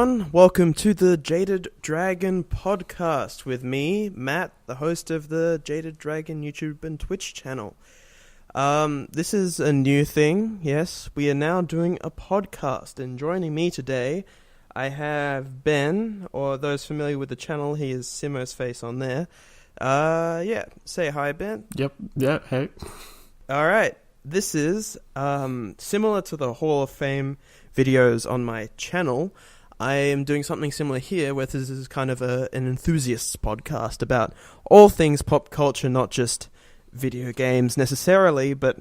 everyone. Welcome to the Jaded Dragon Podcast with me, Matt, the host of the Jaded Dragon YouTube and Twitch channel. This is a new thing, yes. We are now doing a podcast, and joining me today, I have Ben, or those familiar with the channel, he is SimmosFace on there. Say hi, Ben. Yep, yeah, hey. Alright, this is similar to the Hall of Fame videos on my channel. I am doing something similar here, where this is kind of an enthusiasts podcast about all things pop culture, not just video games necessarily, but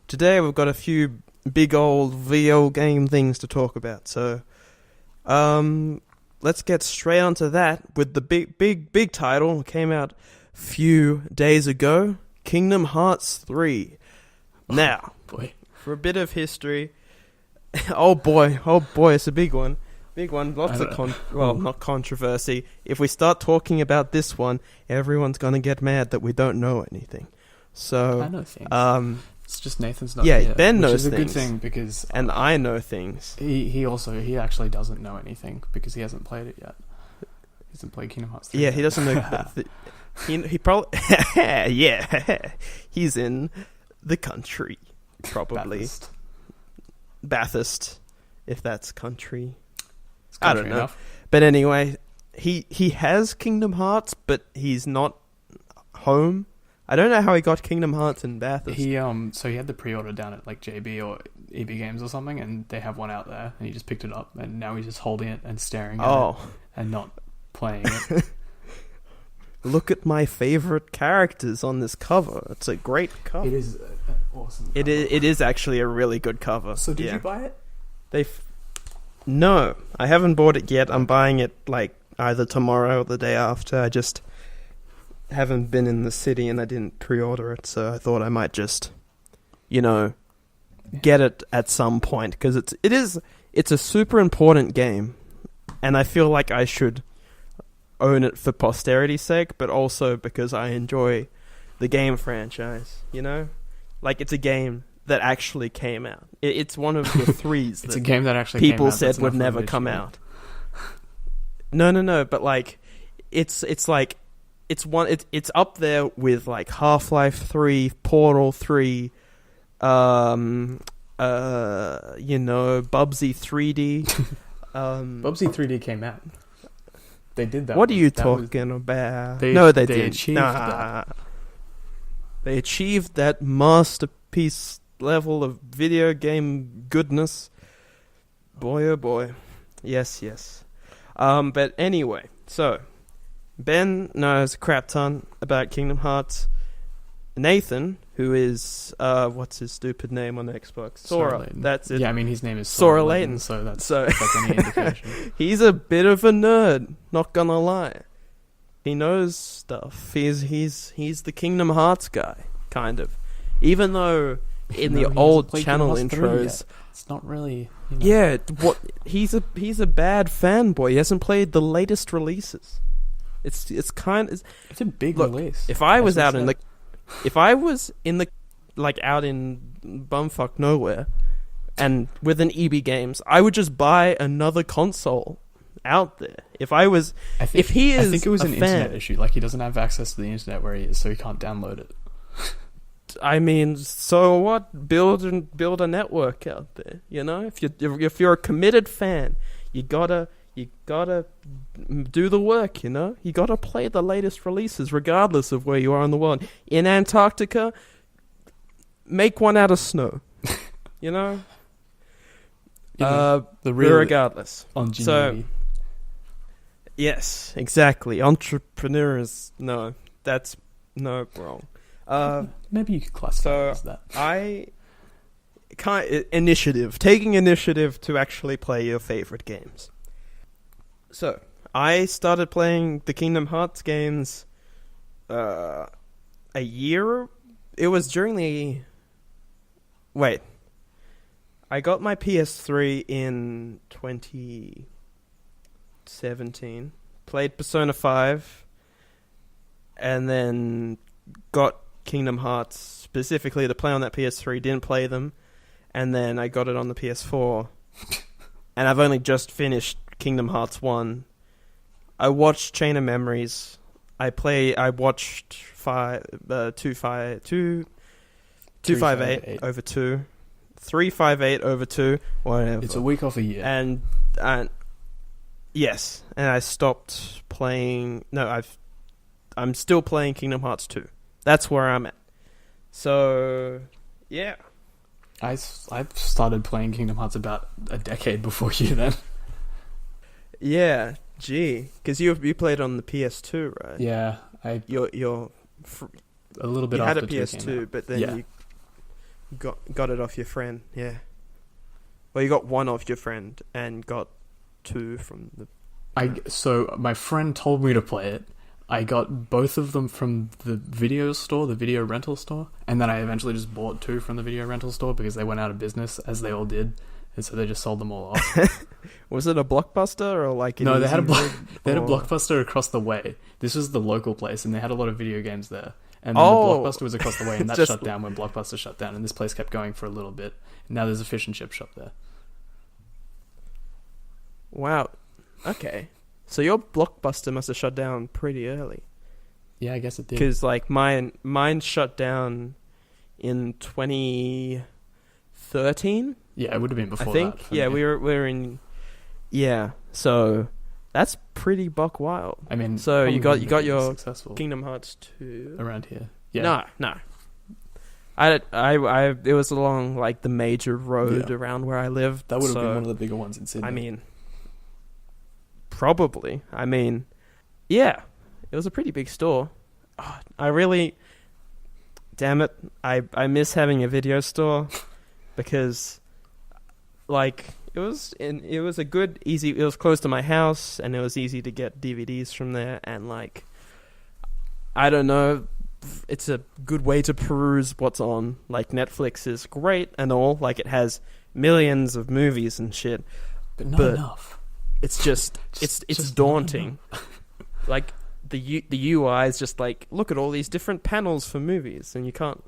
today we've got a few big old video game things to talk about. So, let's get straight onto that with the big title. It came out a few days ago, Kingdom Hearts 3. Now, for a bit of history, oh boy, it's a big one. Lots of not controversy. If we start talking about this one, everyone's gonna get mad that we don't know anything. So I know things. It's just Nathan's not here. Yeah, Ben knows which is a things, good thing because and I know things. He actually doesn't know anything because he hasn't played it yet. He hasn't played Kingdom Hearts 3 Yeah, yet. he doesn't know. He probably he's in the country, probably Bathurst, if that's country. I don't know. Enough. But anyway, he has Kingdom Hearts, but he's not home. I don't know how he got Kingdom Hearts in Bathurst. So he had the pre-order down at like JB or EB Games or something, and they have one out there, and he just picked it up, and now he's just holding it and staring at it and not playing it. Look at my favorite characters on this cover. It's a great cover. It is an awesome cover. It is actually a really good cover. So did you buy it? No, I haven't bought it yet. I'm buying it like either tomorrow or the day after. I just haven't been in the city and I didn't pre-order it, so I thought I might just, get it at some point, because it's a super important game, and I feel like I should own it for posterity's sake, but also because I enjoy the game franchise, Like, it's a game that actually came out. It's one of the threes it's that a game that actually people came out, said would never come out. No, but like, it's up there with like Half-Life 3, Portal 3, Bubsy 3D. Bubsy 3D came out. They did that. What are you talking about? They didn't. That. They achieved that masterpiece level of video game goodness. Boy, oh boy. Yes. But anyway, so Ben knows a crap ton about Kingdom Hearts. Nathan, who is what's his stupid name on Xbox? Sora. That's it. Yeah, I mean his name is Sora Layton. So that's any indication. He's a bit of a nerd, not gonna lie. He knows stuff. He's the Kingdom Hearts guy, kind of. Even though in the old channel intros, it's not really. Yeah, he's a bad fanboy. He hasn't played the latest releases. It's a big release. If I was out in bumfuck nowhere, and with an EB Games, I would just buy another console out there. I think it was an internet issue. Like, he doesn't have access to the internet where he is, so he can't download it. I mean, so what? Build a network out there. If you're a committed fan, you gotta do the work. You gotta play the latest releases, regardless of where you are in the world. In Antarctica, make one out of snow. Regardless. Ingenuity. So, yes, exactly. Entrepreneurs. No, that's wrong. Maybe you could classify it as that. Taking initiative to actually play your favorite games. So, I started playing the Kingdom Hearts games a year. It was during I got my PS3 in 2017. Played Persona 5. And then got Kingdom Hearts specifically to play on that PS3. Didn't play them. And then I got it on the PS4. And I've only just finished Kingdom Hearts 1. I watched Chain of Memories. I watched 258 over 2. 358 over 2. Whatever. It's a week off a year. And yes, and I stopped playing. No, I'm still playing Kingdom Hearts 2. That's where I'm at. So, yeah. I've started playing Kingdom Hearts about a decade before you then. Yeah, gee, because you played on the PS2, right? Yeah, you're a little bit. You after had a PS2, but then you got it off your friend. Yeah. Well, you got one off your friend and got 2 from the. So my friend told me to play it. I got both of them from the video rental store, and then I eventually just bought 2 from the video rental store because they went out of business, as they all did, and so they just sold them all off. Was it a Blockbuster or like? No, they had a Blockbuster across the way. This was the local place, and they had a lot of video games there. And then the Blockbuster was across the way, and that shut down when Blockbuster shut down, and this place kept going for a little bit. And now there's a fish and chip shop there. Wow. Okay. So your Blockbuster must have shut down pretty early. Yeah, I guess it did. Because like mine shut down in 2013. Yeah, it would have been before. I think. Yeah, we were in. Yeah, so that's pretty buck wild. I mean, so you got your successful Kingdom Hearts 2 around here. Yeah. No. It was along like the major road around where I lived. That would have been one of the bigger ones in Sydney. I mean. Probably. I mean, yeah, it was a pretty big store. Oh, damn it, I miss having a video store because, like, it was a good, easy. It was close to my house, and it was easy to get DVDs from there. And like, I don't know, it's a good way to peruse what's on. Like, Netflix is great and all. Like, it has millions of movies and shit, but not enough. It's just it's daunting. Like the UI is just like, look at all these different panels for movies, and you can't.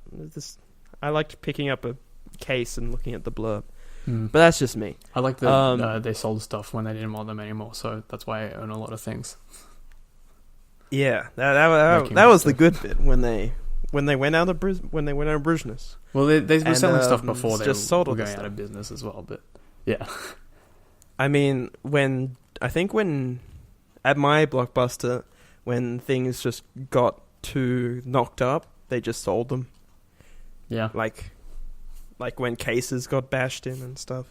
I liked picking up a case and looking at the blurb, but that's just me. I like that they sold stuff when they didn't want them anymore, so that's why I own a lot of things. Yeah, that was the good bit when they went out of business. Well, they were selling stuff before they just were going out of business as well, but yeah. I mean, when at my Blockbuster, when things just got too knocked up, they just sold them. Yeah. Like when cases got bashed in and stuff.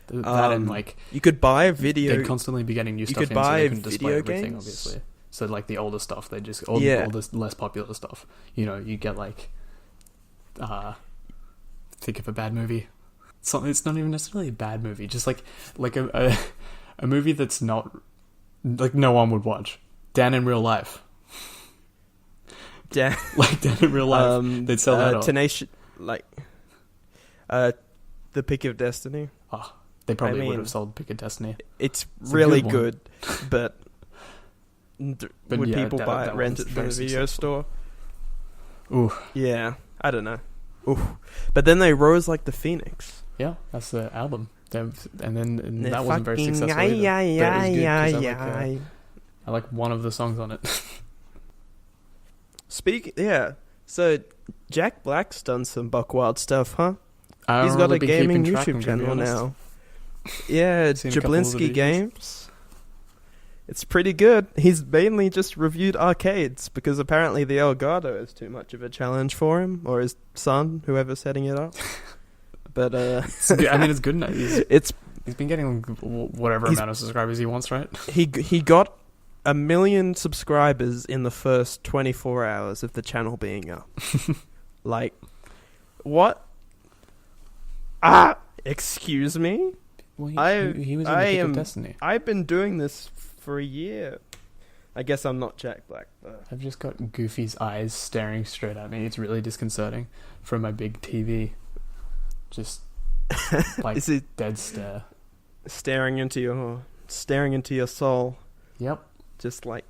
That and like... You could buy video... They'd constantly be getting new stuff in, so they couldn't display everything, obviously. So like the older stuff, they just... All the less popular stuff. You know, you get like... think of a bad movie. It's not even necessarily a bad movie, just like a movie that's not like no one would watch. Dan in Real Life. Dan in Real Life. They'd sell that off. Tenacious, like The Pick of Destiny. Oh, they probably would have sold Pick of Destiny. It's really good, but would people rent it from the video store? Ooh. Yeah, I don't know. Ooh. But then they rose like the phoenix. Yeah, that's the album. And that wasn't very successful either. I like one of the songs on it. So Jack Black's done some buck wild stuff, huh? He's got a gaming YouTube channel now. Yeah, Jablinski Games. It's pretty good. He's mainly just reviewed arcades because apparently the Elgato is too much of a challenge for him, or his son, whoever's setting it up. But it's good enough. He's been getting whatever amount of subscribers he wants, right? He got 1 million subscribers in the first 24 hours of the channel being up. Like, what? Excuse me? Well, he was in the Pick of Destiny. I've been doing this for a year. I guess I'm not Jack Black, though. I've just got Goofy's eyes staring straight at me. It's really disconcerting from my big TV. Just like is it dead stare, staring into your soul. Yep. Just like,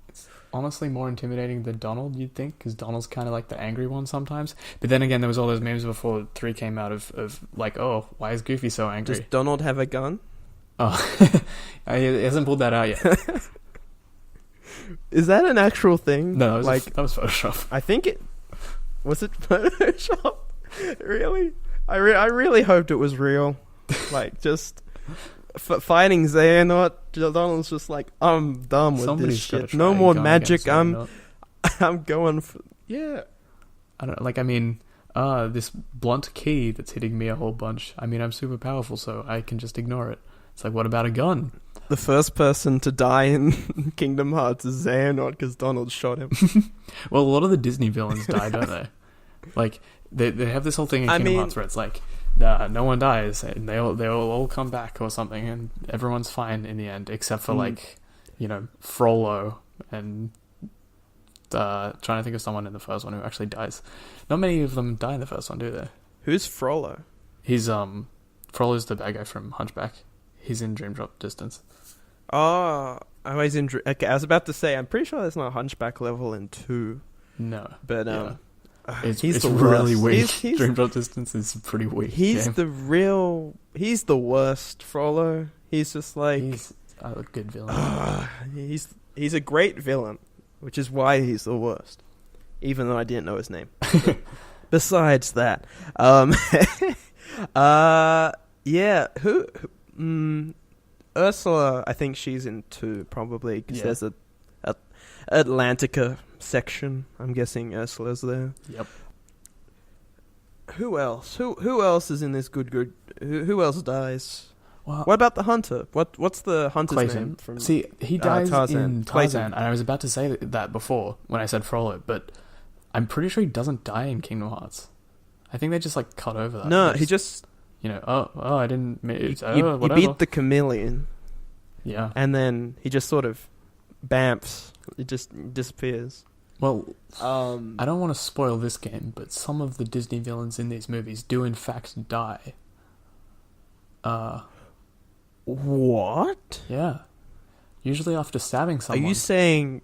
it's honestly more intimidating than Donald, you'd think, because Donald's kind of like the angry one sometimes. But then again, there was all those memes before 3 came out of like, oh, why is Goofy so angry? Does Donald have a gun? Oh, he hasn't pulled that out yet. Is that an actual thing? No, that was Photoshop. I think it was it Photoshop. Really? I really hoped it was real. Like just fighting Xehanort. Donald's just like, I'm done with this shit. No more magic. I'm going for I don't like. I mean, this blunt key that's hitting me a whole bunch. I mean, I'm super powerful, so I can just ignore it. It's like, what about a gun? The first person to die in Kingdom Hearts is Xehanort because Donald shot him. Well, a lot of the Disney villains die, don't they? Like, they have this whole thing in Kingdom Hearts where it's like, no one dies, and they'll all come back or something, and everyone's fine in the end, except for like, Frollo and trying to think of someone in the first one who actually dies. Not many of them die in the first one, do they? Who's Frollo? He's Frollo's the bad guy from Hunchback. He's in Dream Drop Distance. Oh, he's in. Okay, I was about to say, I'm pretty sure there's not Hunchback level in 2. No, but it's the really worst. weak. He's Dream Drop Distance is pretty weak. He's the worst Frollo. He's just like he's a good villain. He's a great villain, which is why he's the worst. Even though I didn't know his name. Besides that, Ursula, I think she's in 2 probably because there's a Atlantica section. I'm guessing Ursula's there. Yep. Who else? Who else is in this good? Who else dies? Well, what about the hunter? What's the hunter's Clayton. name? From See, he dies in Tarzan, Clayton. and I was about to say that before when I said Frollo, but I'm pretty sure he doesn't die in Kingdom Hearts. I think they just like cut over that. No, he just I didn't. He beat the chameleon. Yeah, and then he just sort of bamfs. It just disappears. Well, I don't want to spoil this game, but some of the Disney villains in these movies do in fact die. What? Yeah. Usually after stabbing someone. Are you saying...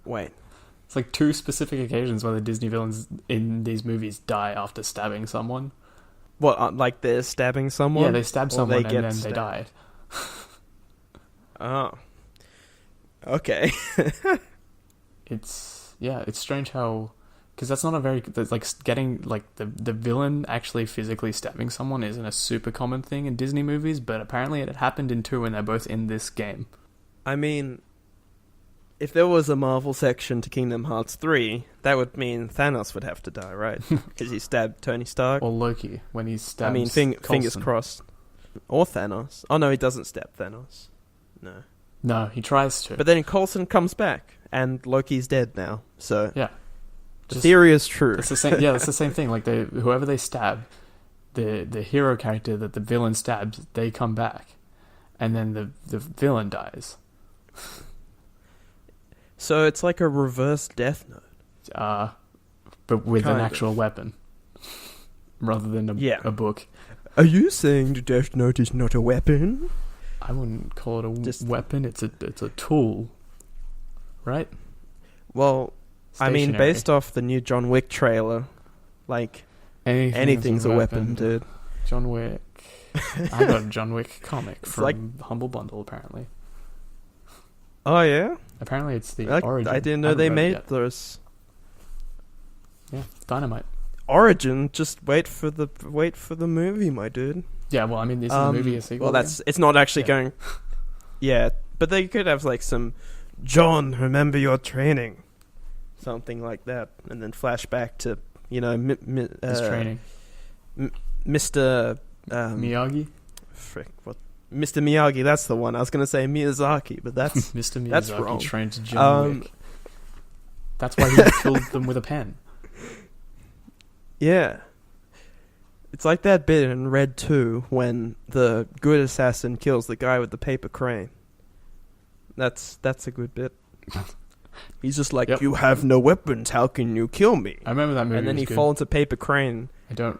Wait. It's like 2 specific occasions where the Disney villains in these movies die after stabbing someone. What, like they're stabbing someone? Yeah, they stab someone and then they die. Oh. Okay. It's strange how... Because that's not a very... Like, getting... Like, the villain actually physically stabbing someone isn't a super common thing in Disney movies, but apparently it happened in 2 and they're both in this game. I mean, if there was a Marvel section to Kingdom Hearts 3, that would mean Thanos would have to die, right? Because he stabbed Tony Stark. Or Loki, when he stabs I mean, fingers crossed. Or Thanos. Oh, no, he doesn't stab Thanos. No. No, he tries to. But then Coulson comes back, and Loki's dead now, so... Yeah. The theory is true. It's the same. Yeah, it's the same thing. Like whoever they stab, the hero character that the villain stabs, they come back, and then the villain dies. So it's like a reverse Death Note. But with an actual weapon, rather than a book. Are you saying the Death Note is not a weapon? I wouldn't call it a weapon. It's a tool, right? Well. Stationary. I mean, based off the new John Wick trailer, like, anything's a weapon, dude. John Wick. I got a John Wick comic from Humble Bundle, apparently. Oh, yeah? Apparently it's the Origin. I didn't know they made those. Yeah, Dynamite. Origin, just wait for the movie, my dude. Yeah, well, I mean, is the movie a sequel? Well, it's not actually going... Yeah, but they could have, like, some... John, remember your training. Something like that, and then flashback to his training. Mr. Miyagi. Frick, what? Mr. Miyagi. That's the one. I was gonna say Miyazaki, but that's Mr. Miyazaki. That's wrong. Trained John Wick. That's why he killed them with a pen. Yeah, it's like that bit in Red 2 when the good assassin kills the guy with the paper crane. That's a good bit. He's just like, you have no weapons, how can you kill me? I remember that movie. And then he folds a paper crane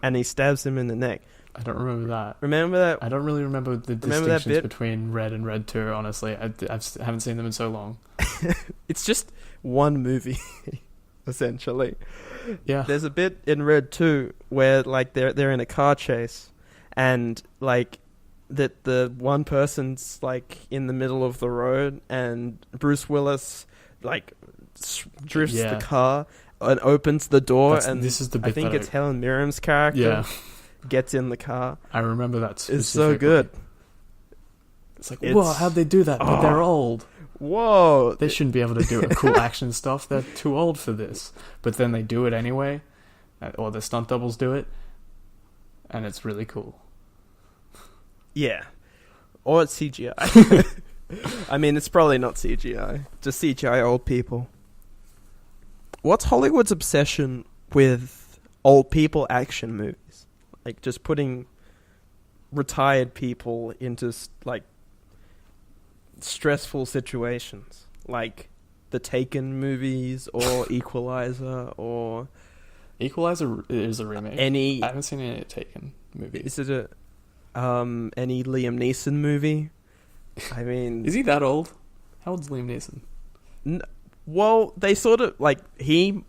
and he stabs him in the neck. I don't remember that. Remember that? I don't really remember the distinctions between Red and Red 2, honestly. I haven't seen them in so long. It's just one movie, essentially. Yeah. There's a bit in Red 2 where, like, they're in a car chase and, like, that the one person's like in the middle of the road and Bruce Willis like drifts the car and opens the door, and this is the bit I think it's Helen Mirren's character gets in the car. I remember that specifically. It's so good. It's like, whoa, how'd they do that? But they're old. Whoa. They shouldn't be able to do cool action stuff. They're too old for this. But then they do it anyway, or the stunt doubles do it, and it's really cool. Yeah. Or it's CGI. I mean, it's probably not CGI. Just CGI old people. What's Hollywood's obsession with old people action movies? Like, just putting retired people into, like, stressful situations. Like the Taken movies or Equalizer or... Equalizer is a remake. I haven't seen any Taken movies. Is it any Liam Neeson movie? I mean... Is he that old? How old's Liam Neeson? Well, they sort of... Like, him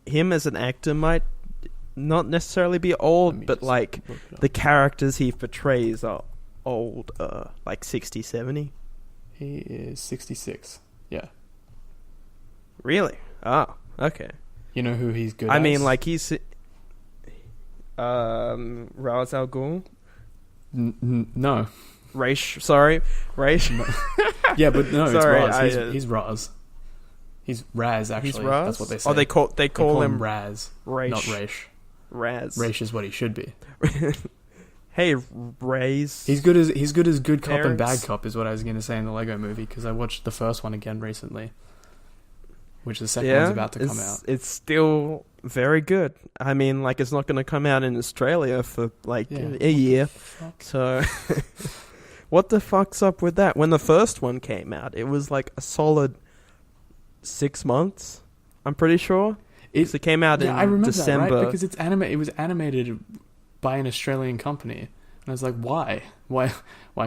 as an actor might not necessarily be old, but, like, the characters he portrays are old. Like, 60, 70. He is 66. Yeah. Really? Oh, okay. You know who he's good at? I mean, like, he's... Ra's al Ghul? No. Raish. No. Yeah, but no, Sorry, it's Raz. He's Raz. He's Raz, actually. He's Raz? That's what they say. Oh, they call him Raz. Raish. Not Raish. Raz. Raish is what he should be. Hey, Rays. He's good as good cop and bad cop is what I was going to say in the Lego movie, because I watched the first one again recently, which the second one's about to come out. It's still very good. I mean, like, it's not going to come out in Australia for like a year. So what the fuck's up with that? When the first one came out, it was like a solid 6 months, I'm pretty sure. It came out in I remember December. That, right? Because it was animated by an Australian company, and I was like, why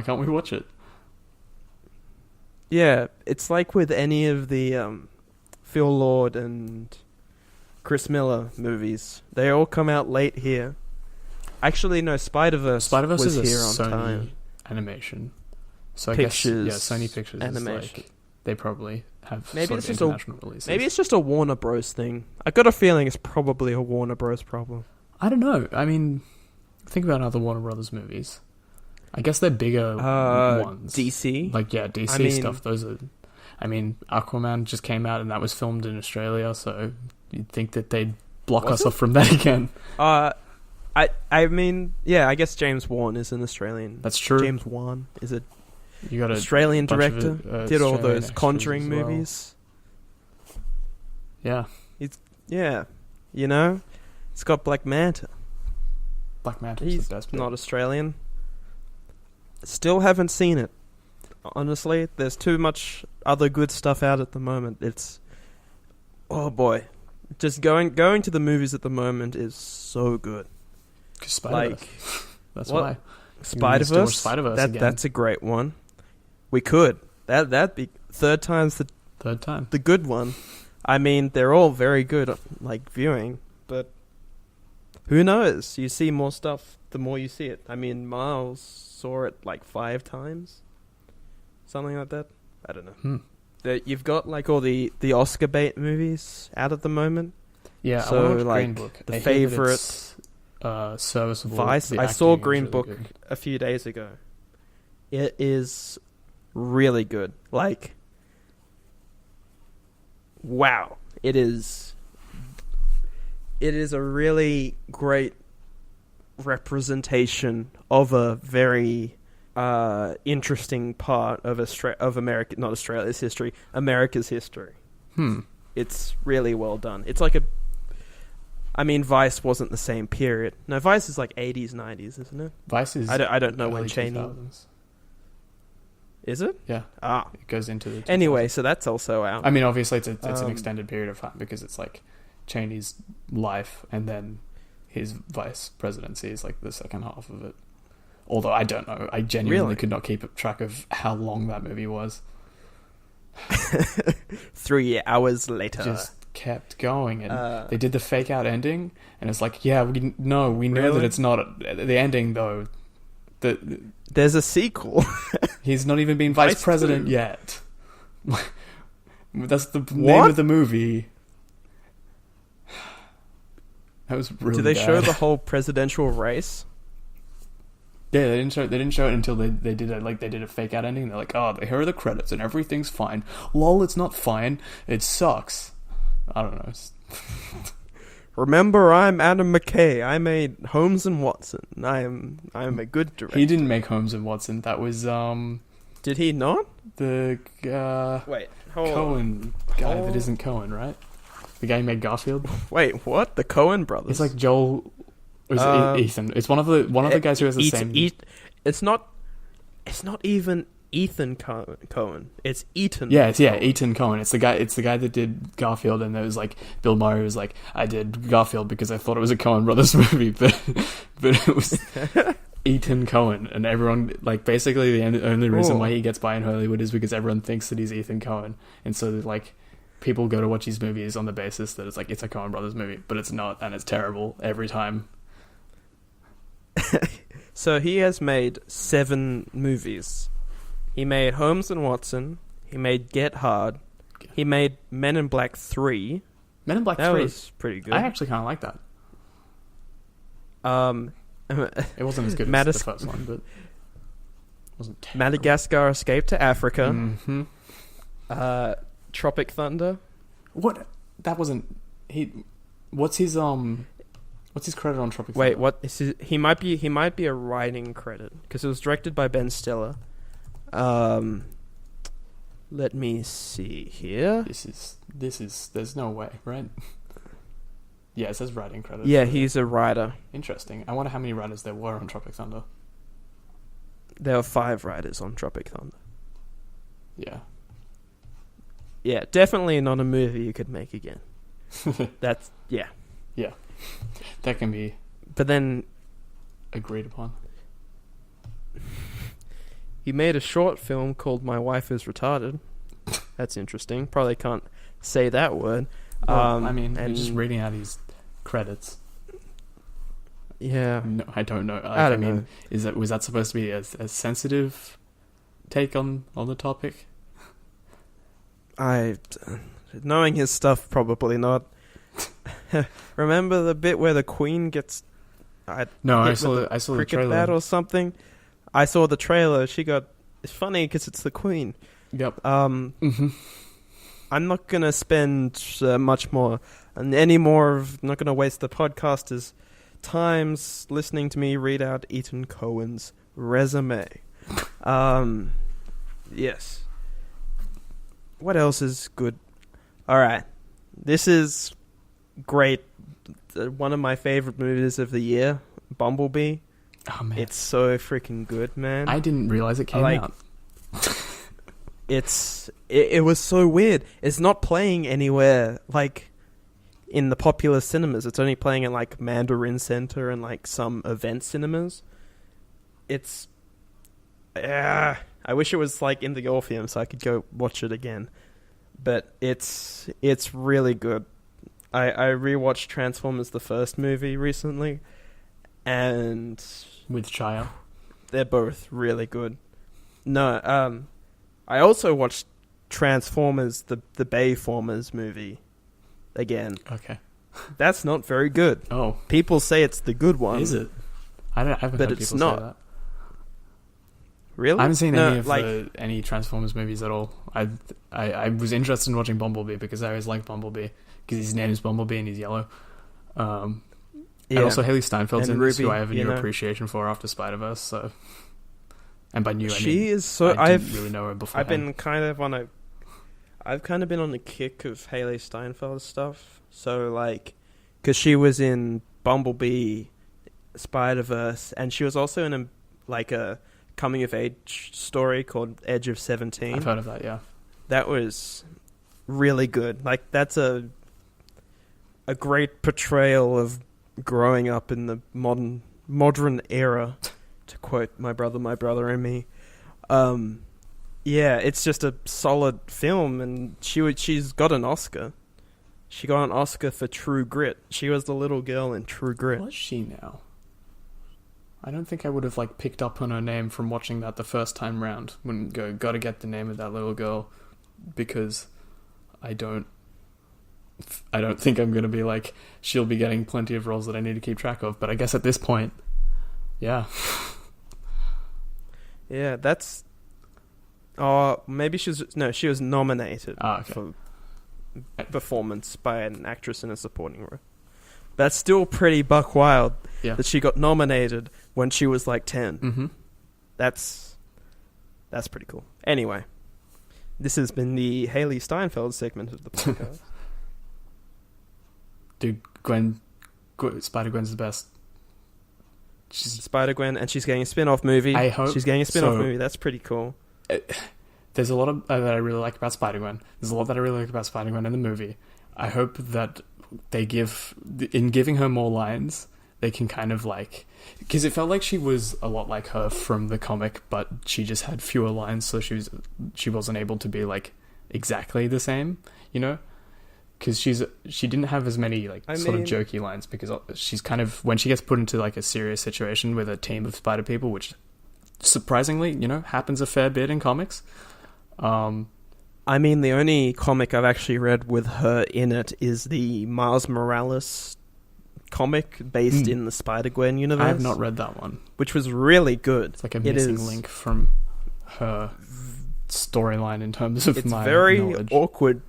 can't we watch it? Yeah, it's like with any of the Phil Lord and Chris Miller movies, they all come out late here. Actually, no, Spider-Verse was is here a on Sony time. Animation, so Pictures, I guess Sony Pictures animation. Is like, they probably have maybe sort of international releases. Maybe it's just a Warner Bros thing. I got a feeling it's probably a Warner Bros problem. I don't know. I mean, think about other Warner Brothers movies. I guess they're bigger ones. DC? Like, yeah, DC stuff. Those are... I mean, Aquaman just came out and that was filmed in Australia, so you'd think that they'd block us off from that again. I mean, yeah, I guess James Wan is an Australian. That's true. James Wan is an you got Australian director. Did all Australian those Conjuring movies. Yeah. Yeah. You know? It's got Black Manta. Black Manta He's is the best bit. Not Australian. Still haven't seen it. Honestly, there's too much other good stuff out at the moment. It's... Oh boy. Just going to the movies at the moment is so good. Spider-Verse. Like, that's what? why. Spider-Verse? That's a great one. We could. That'd be third time. The good one. I mean, they're all very good, like, viewing, but who knows? You see more stuff the more you see it. I mean, Miles saw it like 5 times, something like that. I don't know. You've got like all the Oscar bait movies out at the moment. Yeah, so I watched like Green Book. The favorite, serviceable. Vice. I saw Green Book a few days ago. It is really good. Like, wow, it is. It is a really great representation of a very interesting part of America, not Australia's history, America's history. It's really well done. It's like I mean, Vice wasn't the same period. No, Vice is like 80s, 90s, isn't it? Vice is... I don't know when Cheney... 2000s. Is it? Yeah. It goes into the... 2000s. Anyway, so that's also out. I mean, obviously it's an extended period of time because it's like Cheney's life and then his vice presidency is like the second half of it. Although I don't know. I genuinely could not keep track of how long that movie was. 3 hours later. Just kept going, and they did the fake out ending, and it's like, yeah, we know that it's not the ending though. There's a sequel. He's not even been vice president yet. That's the name of the movie. That was really Did they bad. show the whole presidential race? Yeah, they didn't show it until they did a fake out ending. They're like, oh, here are the credits and everything's fine. Lol, it's not fine. It sucks. I don't know. Remember, I'm Adam McKay. I made Holmes and Watson. I am a good director. He didn't make Holmes and Watson. That was Did he not? the Wait, hold Cohen guy that isn't Cohen, right? The guy who made Garfield. Wait, what? The Coen brothers? It's like Joel. Or is it Ethan? It's one of the guys who has the same. It's not even Ethan Cohen. It's Eaton. Yeah, Cohen. Ethan Cohen. It's the guy that did Garfield, and there was like Bill Murray was like, I did Garfield because I thought it was a Coen Brothers movie, but it was Ethan Cohen, and everyone like basically the only reason why he gets by in Hollywood is because everyone thinks that he's Ethan Cohen, and so like people go to watch his movies on the basis that it's like it's a Coen Brothers movie, but it's not, and it's terrible every time. So he has made 7 movies. He made Holmes and Watson. He made Get Hard. He made Men in Black 3. Men in Black 3 was pretty good. I actually kind of like that. It wasn't as good as the first one, but it wasn't terrible. Madagascar Escape to Africa. Mm-hmm. Tropic Thunder. What? That wasn't he. What's his credit on Tropic Thunder? Wait, what? He might be a writing credit because it was directed by Ben Stiller. Let me see here. This is. There's no way, right? Yeah, it says writing credit. Yeah, he's a writer. Interesting. I wonder how many writers there were on Tropic Thunder. There are 5 writers on Tropic Thunder. Yeah. Yeah, definitely not a movie you could make again. That's yeah. Yeah. That can be. But then agreed upon. He made a short film called My Wife is Retarded. That's interesting. Probably can't say that word. Well, I mean, you're just reading out his credits. Yeah. No, I don't know. I don't know. Was that supposed to be a sensitive take on the topic? Knowing his stuff, probably not. Remember the bit where the Queen gets? I saw the trailer. Bat or something. I saw the trailer. It's funny because it's the Queen. Yep. Mm-hmm. I'm not gonna spend much more, and not gonna waste the podcasters' times listening to me read out Ethan Cohen's resume. Yes. What else is good? All right, this is great. One of my favorite movies of the year, Bumblebee. Oh man, it's so freaking good, man. I didn't realize it came out. It was so weird. It's not playing anywhere like in the popular cinemas. It's only playing in like Mandarin Center and like some event cinemas. I wish it was like in the Orpheum so I could go watch it again. But it's really good. I rewatched Transformers the first movie recently, and with Chaya. They're both really good. No, I also watched Transformers the Bayformers movie again. Okay. That's not very good. Oh. People say it's the good one. Is it? I haven't but heard it's people not. say that. Really? I haven't seen any Transformers movies at all. I was interested in watching Bumblebee because I always liked Bumblebee because his name is Bumblebee and he's yellow. And also Haley Steinfeld's in this, who I have a new appreciation for after Spider-Verse. So, and by new, she is so. I didn't really know her before. I've kind of been on the kick of Haley Steinfeld's stuff. So like, because she was in Bumblebee, Spider-Verse, and she was also in a coming of age story called Edge of 17. I've heard of that, yeah. That was really good. Like that's a great portrayal of growing up in the modern era, to quote my brother and me. Yeah, it's just a solid film, and she's got an Oscar. She got an Oscar for True Grit. She was the little girl in True Grit. What's she now? I don't think I would have like picked up on her name from watching that the first time round. Wouldn't go, gotta get the name of that little girl, because I don't think I'm gonna be like, she'll be getting plenty of roles that I need to keep track of. But I guess at this point, yeah. Yeah, that's. Maybe she was nominated for performance by an actress in a supporting role. That's still pretty buck wild that she got nominated when she was like 10. Mm-hmm. That's pretty cool. Anyway, this has been the Haley Steinfeld segment of the podcast. Dude, Spider-Gwen's the best. Spider-Gwen, and she's getting a spin-off movie. I hope she's getting a spin-off movie. That's pretty cool. There's a lot of that I really like about Spider-Gwen. There's a lot that I really like about Spider-Gwen in the movie. I hope that they giving her more lines, they can kind of like, because it felt like she was a lot like her from the comic, but she just had fewer lines, so she wasn't able to be like exactly the same, you know? Because she didn't have as many like of jokey lines, because she's kind of, when she gets put into like a serious situation with a team of spider people, which surprisingly, you know, happens a fair bit in comics. I mean, the only comic I've actually read with her in it is the Miles Morales comic based in the Spider-Gwen universe. I have not read that one. Which was really good. It's like a missing link from her storyline in terms of my knowledge. It's very awkward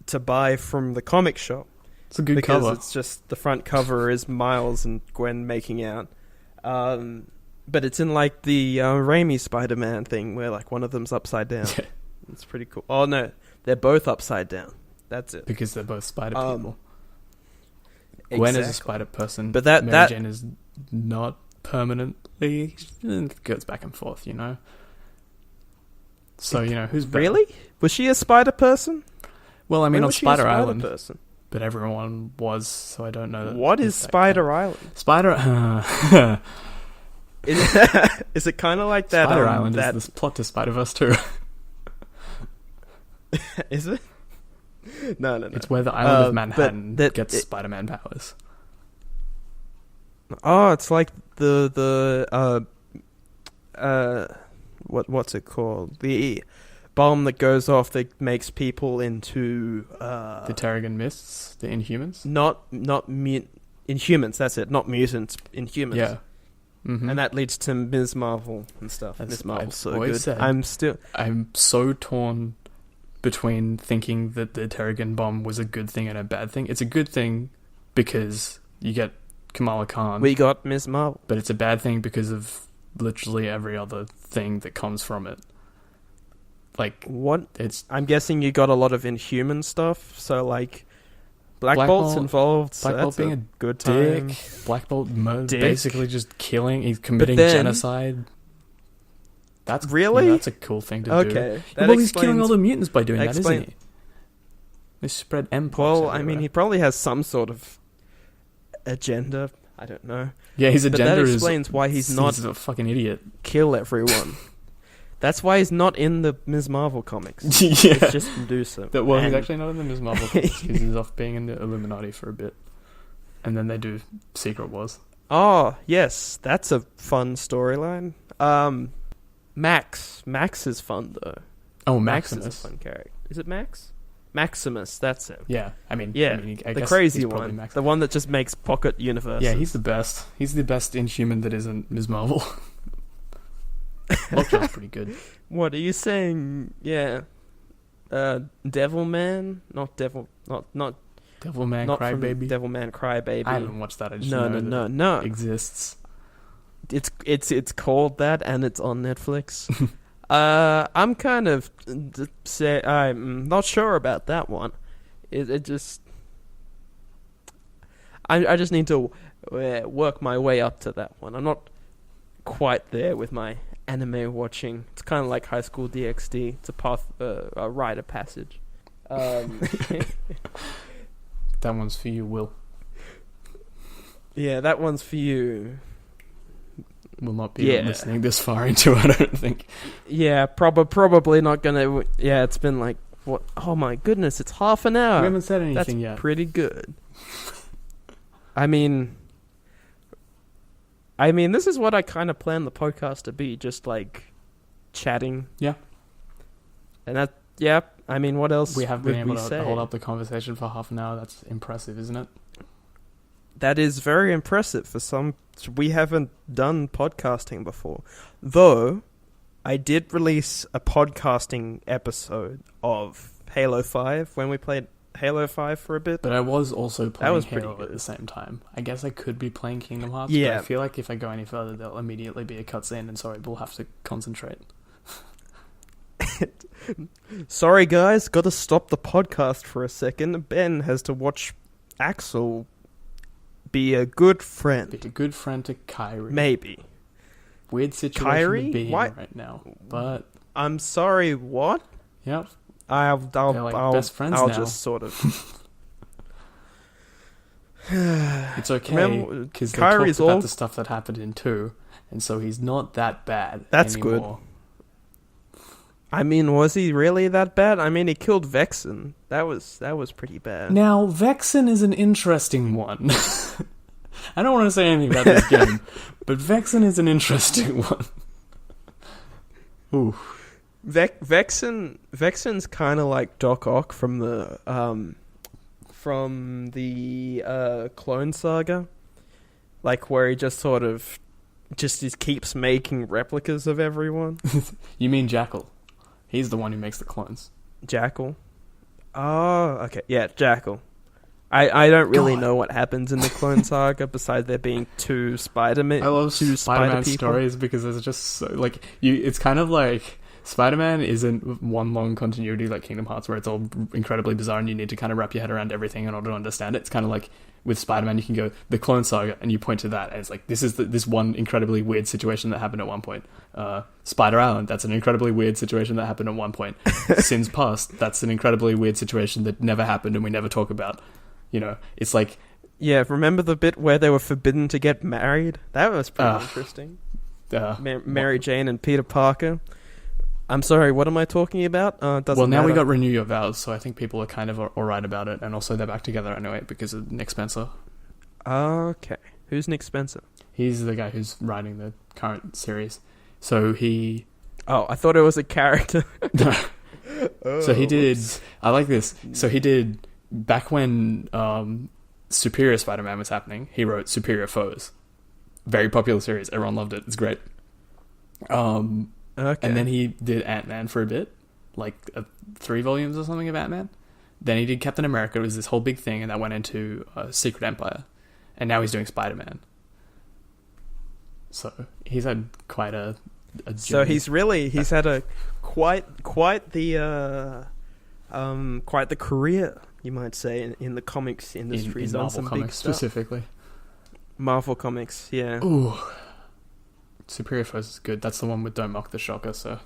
to buy from the comic shop. It's a good cover. Because it's just, the front cover is Miles and Gwen making out. But it's in like the Raimi Spider-Man thing where like one of them's upside down. It's pretty cool. Oh no, they're both upside down. That's it. Because they're both spider people. Gwen is a spider person, but Mary Jane is not permanently. It goes back and forth, you know. So you know who's better? Really? Was she a spider person? Well, I mean, on Spider Island, person? But everyone was. So I don't know. What is Spider Island? Is it kind of like that? Spider Island is this plot to Spider-Verse 2. Is it? No. It's where the island of Manhattan gets Spider-Man powers. Oh, it's like the what's it called? The bomb that goes off that makes people into the Terrigen Mists, the Inhumans. Not Inhumans. That's it. Not mutants. Inhumans. Yeah. Mm-hmm. And that leads to Ms. Marvel and stuff. Ms. Marvel's so good. I'm so torn between thinking that the Terrigen bomb was a good thing and a bad thing. It's a good thing because you get Kamala Khan. We got Ms. Marvel. But it's a bad thing because of literally every other thing that comes from it. Like, what? I'm guessing you got a lot of Inhuman stuff, so like Black Bolt's involved. Black Bolt being a good dick. time. Black Bolt basically just killing. He's committing genocide. That's really that's a cool thing to do. Okay, well, he's killing all the mutants by doing that, isn't he? They spread mpox. Well, everywhere. I mean, he probably has some sort of agenda. I don't know. Yeah, his agenda that explains why he's a fucking idiot. Kill everyone. That's why he's not in the Ms. Marvel comics. Yeah. It's just he's actually not in the Ms. Marvel comics because he's off being in the Illuminati for a bit. And then they do Secret Wars. Oh, yes. That's a fun storyline. Max is fun, though. Oh, Maximus. Max is a fun character. Is it Max? Maximus, that's him. Yeah, I mean, the crazy one. The one that just makes pocket universes. Yeah, he's the best. He's the best Inhuman that isn't Ms. Marvel. Lockjaw's pretty good. What are you saying? Yeah, Devilman, not Devilman Crybaby. Devilman Crybaby. I haven't watched that. I just no. It exists. It's called that, and it's on Netflix. I'm kind of I'm not sure about that one. It just I just need to work my way up to that one. I'm not quite there with my anime watching. It's kind of like High School DxD. It's a rite of passage. That one's for you, Will. Yeah, that one's for you. Will not be listening this far into it, I don't think. Yeah, probably not gonna. Yeah, it's been like, what? Oh my goodness, it's half an hour. We haven't said anything yet. That's pretty good. I mean, I mean, this is what I kind of planned the podcast to be, just like chatting. Yeah. And that, yeah, I mean, what else we have been able to say? hold up the conversation for half an hour. That's impressive, isn't it? That is very impressive for some. We haven't done podcasting before. Though, I did release a podcasting episode of Halo 5 when we played Halo 5 for a bit. But I was also playing Halo good. at the same time. I guess I could be playing Kingdom Hearts, Yeah. but I feel like if I go any further, there'll immediately be a cutscene, and so I will have to concentrate. Sorry, guys, got to stop the podcast for a second. Ben has to watch Axel be a good friend. Be a good friend to Kyrie. Maybe. Weird situation Kyrie? to be in Why? right now, but I'm sorry, what? yep. I'll best friends I'll now. just sort of. It's okay because they Kyrie's talked about all the stuff that happened in 2, and so he's not that bad. That's anymore. I mean, was he really that bad? I mean, he killed Vexen. That was pretty bad. Now, Vexen is an interesting one. I don't want to say anything about this game, but Vexen is an interesting one. Ooh. Vexen's kind of like Doc Ock from the Clone Saga, like where he just sort of just keeps making replicas of everyone. You mean Jackal? He's the one who makes the clones. Jackal. Oh, okay, yeah, Jackal. I don't really know what happens in the Clone Saga besides there being two Spider-Man. I love two Spider-Man Spider stories because there's just so, like it's kind of like Spider-Man isn't one long continuity like Kingdom Hearts where it's all incredibly bizarre and you need to kind of wrap your head around everything in order to understand it. It's kind of like with Spider-Man you can go the Clone Saga and you point to that and it's like this is this one incredibly weird situation that happened at one point. Spider Island, that's an incredibly weird situation that happened at one point. Sins Past, that's an incredibly weird situation that never happened and we never talk about. You know, it's like... Yeah, remember the bit where they were forbidden to get married? That was pretty interesting. Mary Jane and Peter Parker. I'm sorry, what am I talking about? Doesn't now matter. we got Renew Your Vows, so I think people are kind of alright about it, and also they're back together anyway because of Nick Spencer. Okay. Who's Nick Spencer? He's the guy who's writing the current series. So he... Oh, I thought it was a character. So he did... I like this. So he did... Back when Superior Spider-Man was happening, he wrote Superior Foes. Very popular series. Everyone loved it. It's great. Okay. And then he did Ant-Man for a bit. Like 3 volumes or something of Ant-Man. Then he did Captain America. It was this whole big thing, and that went into Secret Empire. And now he's doing Spider-Man. So he's had quite a journey. So he's had a quite the career, you might say, in the comics industry. In He's done Marvel some Comics big stuff. specifically. Marvel Comics, yeah. Ooh. Superior Foes is good. That's the one with Don't Mock the Shocker, so...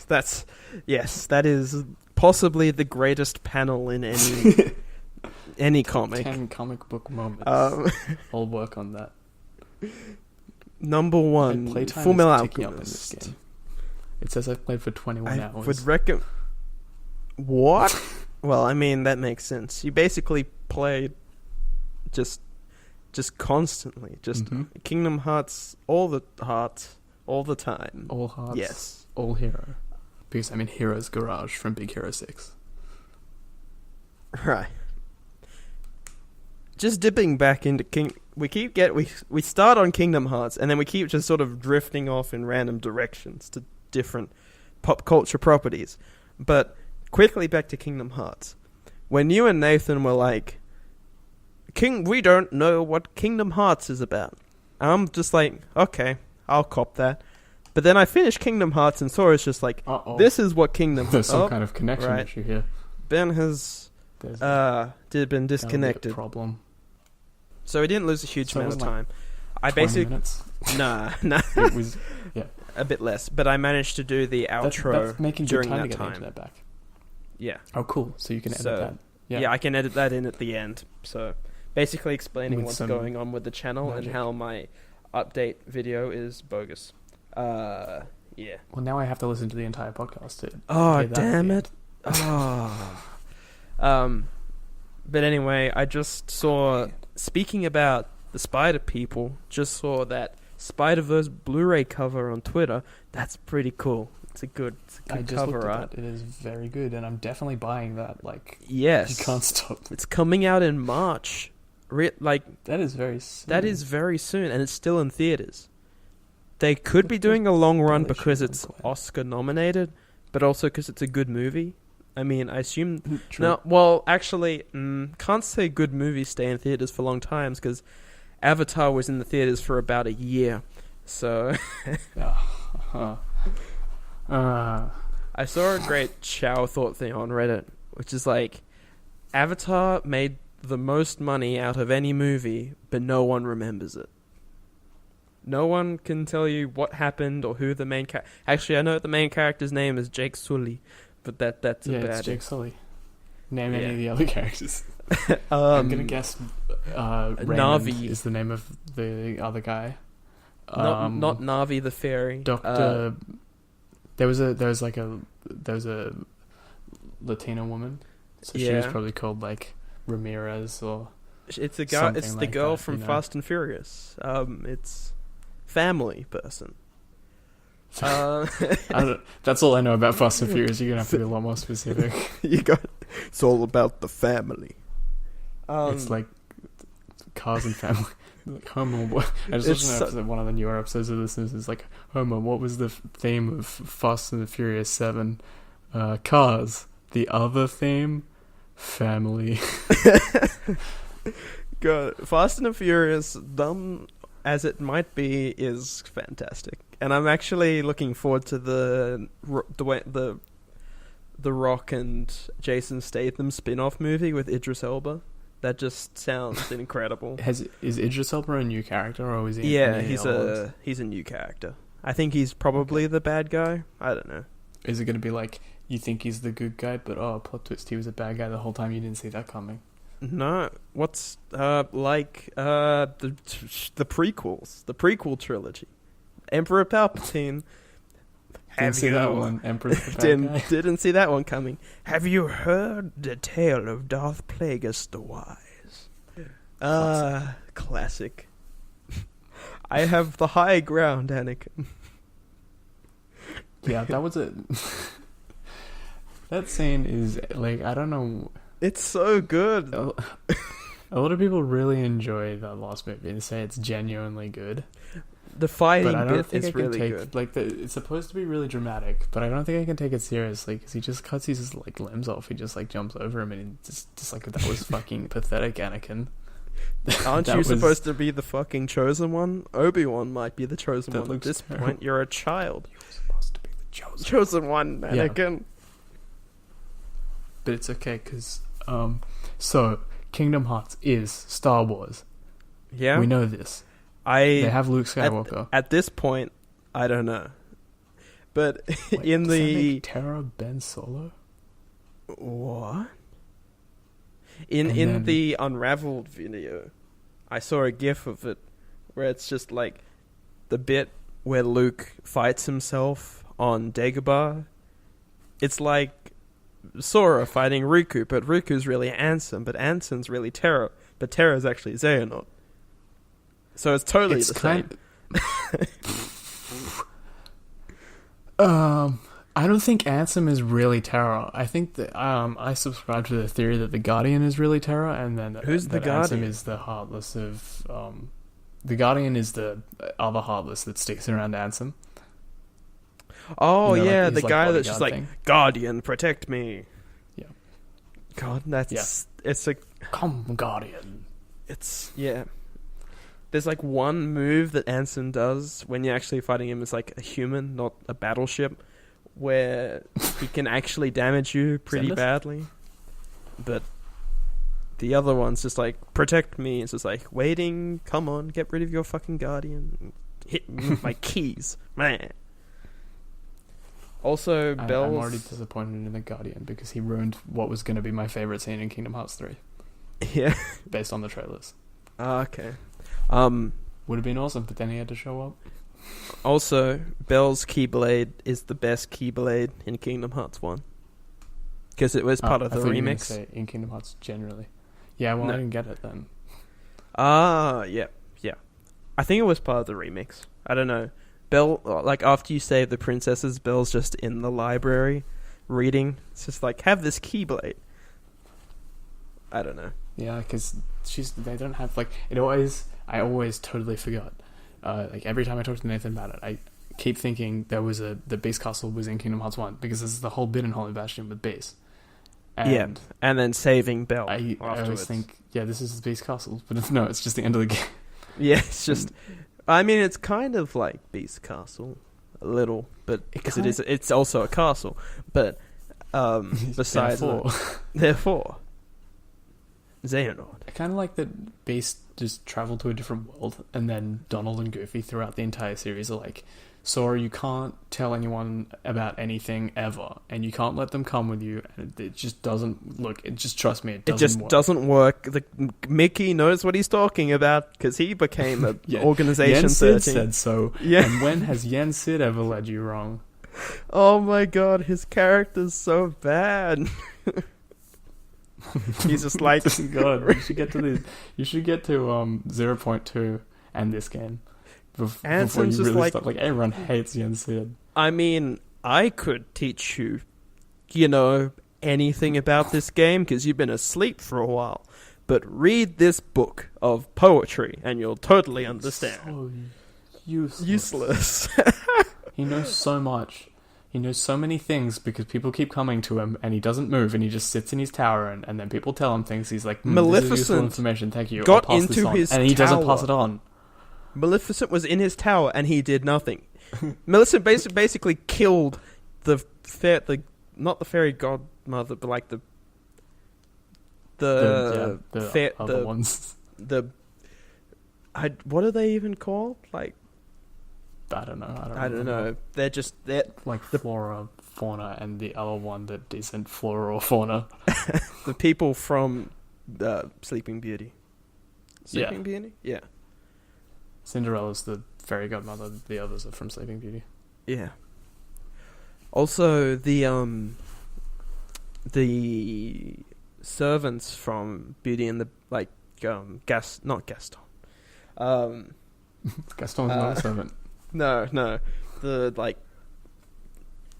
that is possibly the greatest panel in any comic. 10 comic book moments. I'll work on that. Number 1, Full Metal Alchemist. It says I've played for 21 hours. Would recommend... What? Well, I mean, that makes sense. You basically played just constantly. Kingdom Hearts, all the time. All hearts. Yes. All hero. Because I'm in Hero's Garage from Big Hero 6. Right. Just dipping back into we start on Kingdom Hearts and then we keep just sort of drifting off in random directions to different pop culture properties. But quickly back to Kingdom Hearts. When you and Nathan were like, we don't know what Kingdom Hearts is about. I'm just like, okay, I'll cop that. But then I finished Kingdom Hearts and Sora's just like, this is what Kingdom Hearts... There's some kind of connection issue here. Ben has been disconnected. Problem. So he didn't lose a huge amount of time. I 20 minutes? Nah. It was, yeah. A bit less. But I managed to do the outro that's making during good time that to get time. Into that back. Yeah. Oh, cool. So you can edit that. Yeah, I can edit that in at the end. So basically explaining what's going on with the channel and how my update video is bogus. Yeah. Well, now I have to listen to the entire podcast to... Oh, damn it. Oh. But anyway, I just saw... Speaking about the spider people, just saw that Spider-Verse Blu-ray cover on Twitter. That's pretty cool. It's a good cover art. It is very good, and I'm definitely buying that. Like, yes, you can't stop. It's coming out in March. That is very soon. That is very soon, and it's still in theaters. They could be doing a long run because it's Oscar nominated, but also because it's a good movie. I mean, I assume... True. No, well, actually, can't say good movies stay in theaters for long times, because Avatar was in the theaters for about a year. So... I saw a great shower thought thing on Reddit, which is like, Avatar made the most money out of any movie, but no one remembers it. No one can tell you what happened or who the main character... Actually, I know the main character's name is Jake Sully, but that's a bad... Yeah, it's Jake Sully. Name any of the other characters. I'm going to guess Raymond Navi is the name of the other guy. Not Navi the fairy. Dr. There was a Latina woman, so she was probably called like Ramirez or... It's the guy. It's the girl from Fast and Furious. It's family person. That's all I know about Fast and Furious. You're gonna have to be a lot more specific. It's all about the family. It's like Cars and Family. Like, Homer, I just watched one of the newer episodes of The Simpsons. It's like, Homer, what was the theme of Fast and the Furious 7? Cars. The other theme? Family. God, Fast and the Furious, dumb as it might be, is fantastic, and I'm actually looking forward to the Rock and Jason Statham spin-off movie with Idris Elba. That just sounds incredible. Is Idris Elba a new character, or is he? Yeah, he's a new character. I think he's probably the bad guy. I don't know. Is it going to be like, you think he's the good guy, but plot twist, he was a bad guy the whole time, you didn't see that coming? No, what's the prequels, the prequel trilogy, Emperor Palpatine. Didn't see that one. Emperor didn't see that one coming. Have you heard the tale of Darth Plagueis the Wise? Classic. I have the high ground, Anakin. Yeah, that was it. That scene is like, I don't know. It's so good. A lot of people really enjoy that last movie and say it's genuinely good. The fighting bit is really good. Like, it's supposed to be really dramatic, but I don't think I can take it seriously because he just cuts his like limbs off. He just like jumps over him, and just like, that was fucking pathetic, Anakin. Aren't you supposed to be the fucking chosen one? Obi-Wan might be the chosen one at this point. You're a child. You're supposed to be the chosen one, Anakin. Yeah. But it's okay because so Kingdom Hearts is Star Wars. Yeah, we know this. They have Luke Skywalker. At this point, I don't know. But wait, in does the... that make Terra Ben Solo? What? In the Unraveled video, I saw a gif of it where it's just like the bit where Luke fights himself on Dagobah. It's like Sora fighting Riku, but Riku's really Ansem, but Ansem's really Terra, but Terra's actually Xehanort. So it's totally the same. I don't think Ansem is really Terra. I think that I subscribe to the theory that the Guardian is really Terra, and then who's the Guardian? Ansem is the Heartless of the Guardian is the other Heartless that sticks around Ansem. Oh, you know, yeah, like, the guy that's just like, thing. Guardian, protect me. Yeah. God, it's like, come Guardian. It's There's like one move that Ansem does when you're actually fighting him as like a human, not a battleship, where he can actually damage you pretty badly. But the other one's just like, protect me. It's just like, waiting, come on, get rid of your fucking Guardian. Hit me with my keys. Man. Also, I'm already disappointed in the Guardian because he ruined what was going to be my favourite scene in Kingdom Hearts 3. Yeah. Based on the trailers. Okay. Would have been awesome, but then he had to show up. Also, Bell's Keyblade is the best Keyblade in Kingdom Hearts 1. Because it was part of the remix. You were gonna say in Kingdom Hearts generally. Yeah, well, no. I didn't get it then. Yeah. I think it was part of the remix. I don't know. Belle, like after you save the princesses, Belle's just in the library reading. It's just like, have this Keyblade. I don't know. Yeah, because they don't have like I always totally forgot. Like every time I talk to Nathan about it, I keep thinking the Beast Castle was in Kingdom Hearts 1 because this is the whole bit in Holy Bastion with Beast. And then saving Belle. I always think, this is Beast Castle, but it's just the end of the game. Yeah, it's just. I mean, it's kind of like Beast Castle, a little, but because it's also a castle. But besides, therefore, Xehanort. I kind of like that Beast just traveled to a different world, and then Donald and Goofy throughout the entire series are like, Sora, you can't tell anyone about anything ever, and you can't let them come with you, and it just doesn't look. It just trust me, it doesn't work. Mickey knows what he's talking about because he became an Organization Yen 13. Sid said so. Yeah. And when has Yen Sid ever led you wrong? Oh my god, his character's so bad. He's just like, God, you should get to 0.2 and this game. Before you really start, like everyone hates Yen Sid. I mean, I could teach you, anything about this game because you've been asleep for a while. But read this book of poetry and you'll totally understand. So useless. Useless. He knows so much. He knows so many things because people keep coming to him and he doesn't move and he just sits in his tower and then people tell him things. He's like, Maleficent this is useful information. Thank you. got into his and he tower. Doesn't pass it on. Maleficent was in his tower and he did nothing. Maleficent basically killed not the fairy godmother, but like the other ones. What are they even called? Like, I don't know. I don't know. They're like flora, fauna, and the other one that isn't flora or fauna. The people from Sleeping Beauty. Sleeping Beauty? Yeah. Cinderella's the fairy godmother. The others are from Sleeping Beauty. Yeah. Also, the servants from Beauty and the not Gaston. Gaston's not a servant. No. The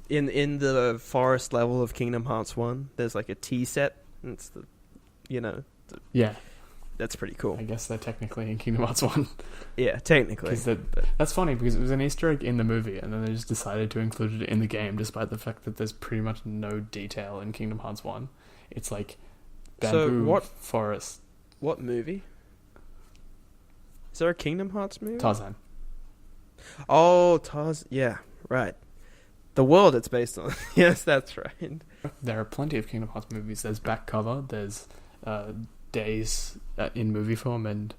in the forest level of Kingdom Hearts 1, there's like a tea set. And it's yeah. That's pretty cool. I guess they're technically in Kingdom Hearts 1. Yeah, technically. That's funny because it was an Easter egg in the movie and then they just decided to include it in the game despite the fact that there's pretty much no detail in Kingdom Hearts 1. It's like bamboo forest. What movie? Is there a Kingdom Hearts movie? Tarzan. Oh, Tarzan. Yeah, right. The world it's based on. Yes, that's right. There are plenty of Kingdom Hearts movies. There's Back Cover. There's Days in movie form and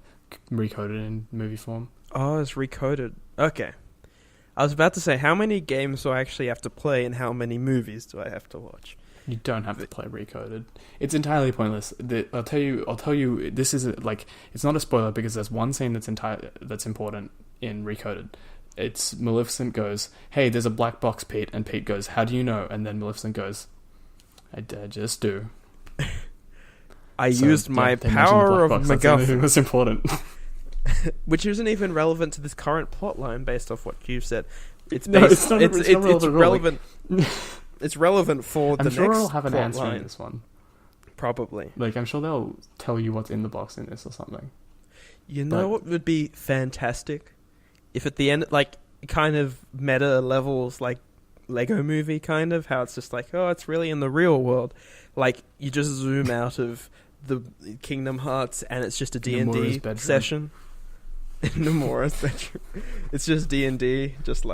Recoded in movie form. Oh, it's Recoded. Okay. I was about to say, how many games do I actually have to play and how many movies do I have to watch? You don't have to play Recoded. It's entirely pointless. I'll tell you. This is it's not a spoiler because there's one scene that's important in Recoded. It's Maleficent goes, "Hey, there's a black box, Pete," and Pete goes, "How do you know?" And then Maleficent goes, "I just do." I used my power of MacGuffin. That's important. Which isn't even relevant to this current plotline based off what you've said. It's relevant. It's relevant for the next plotline. I'm sure I'll have an answer in this one. Probably. I'm sure they'll tell you what's in the box in this or something. You know what would be fantastic? If at the end, kind of meta levels, like Lego Movie, kind of, how it's just like, oh, it's really in the real world. You just zoom out of the Kingdom Hearts and it's just a D&D session. In Nomura's bedroom. It's just D&D, just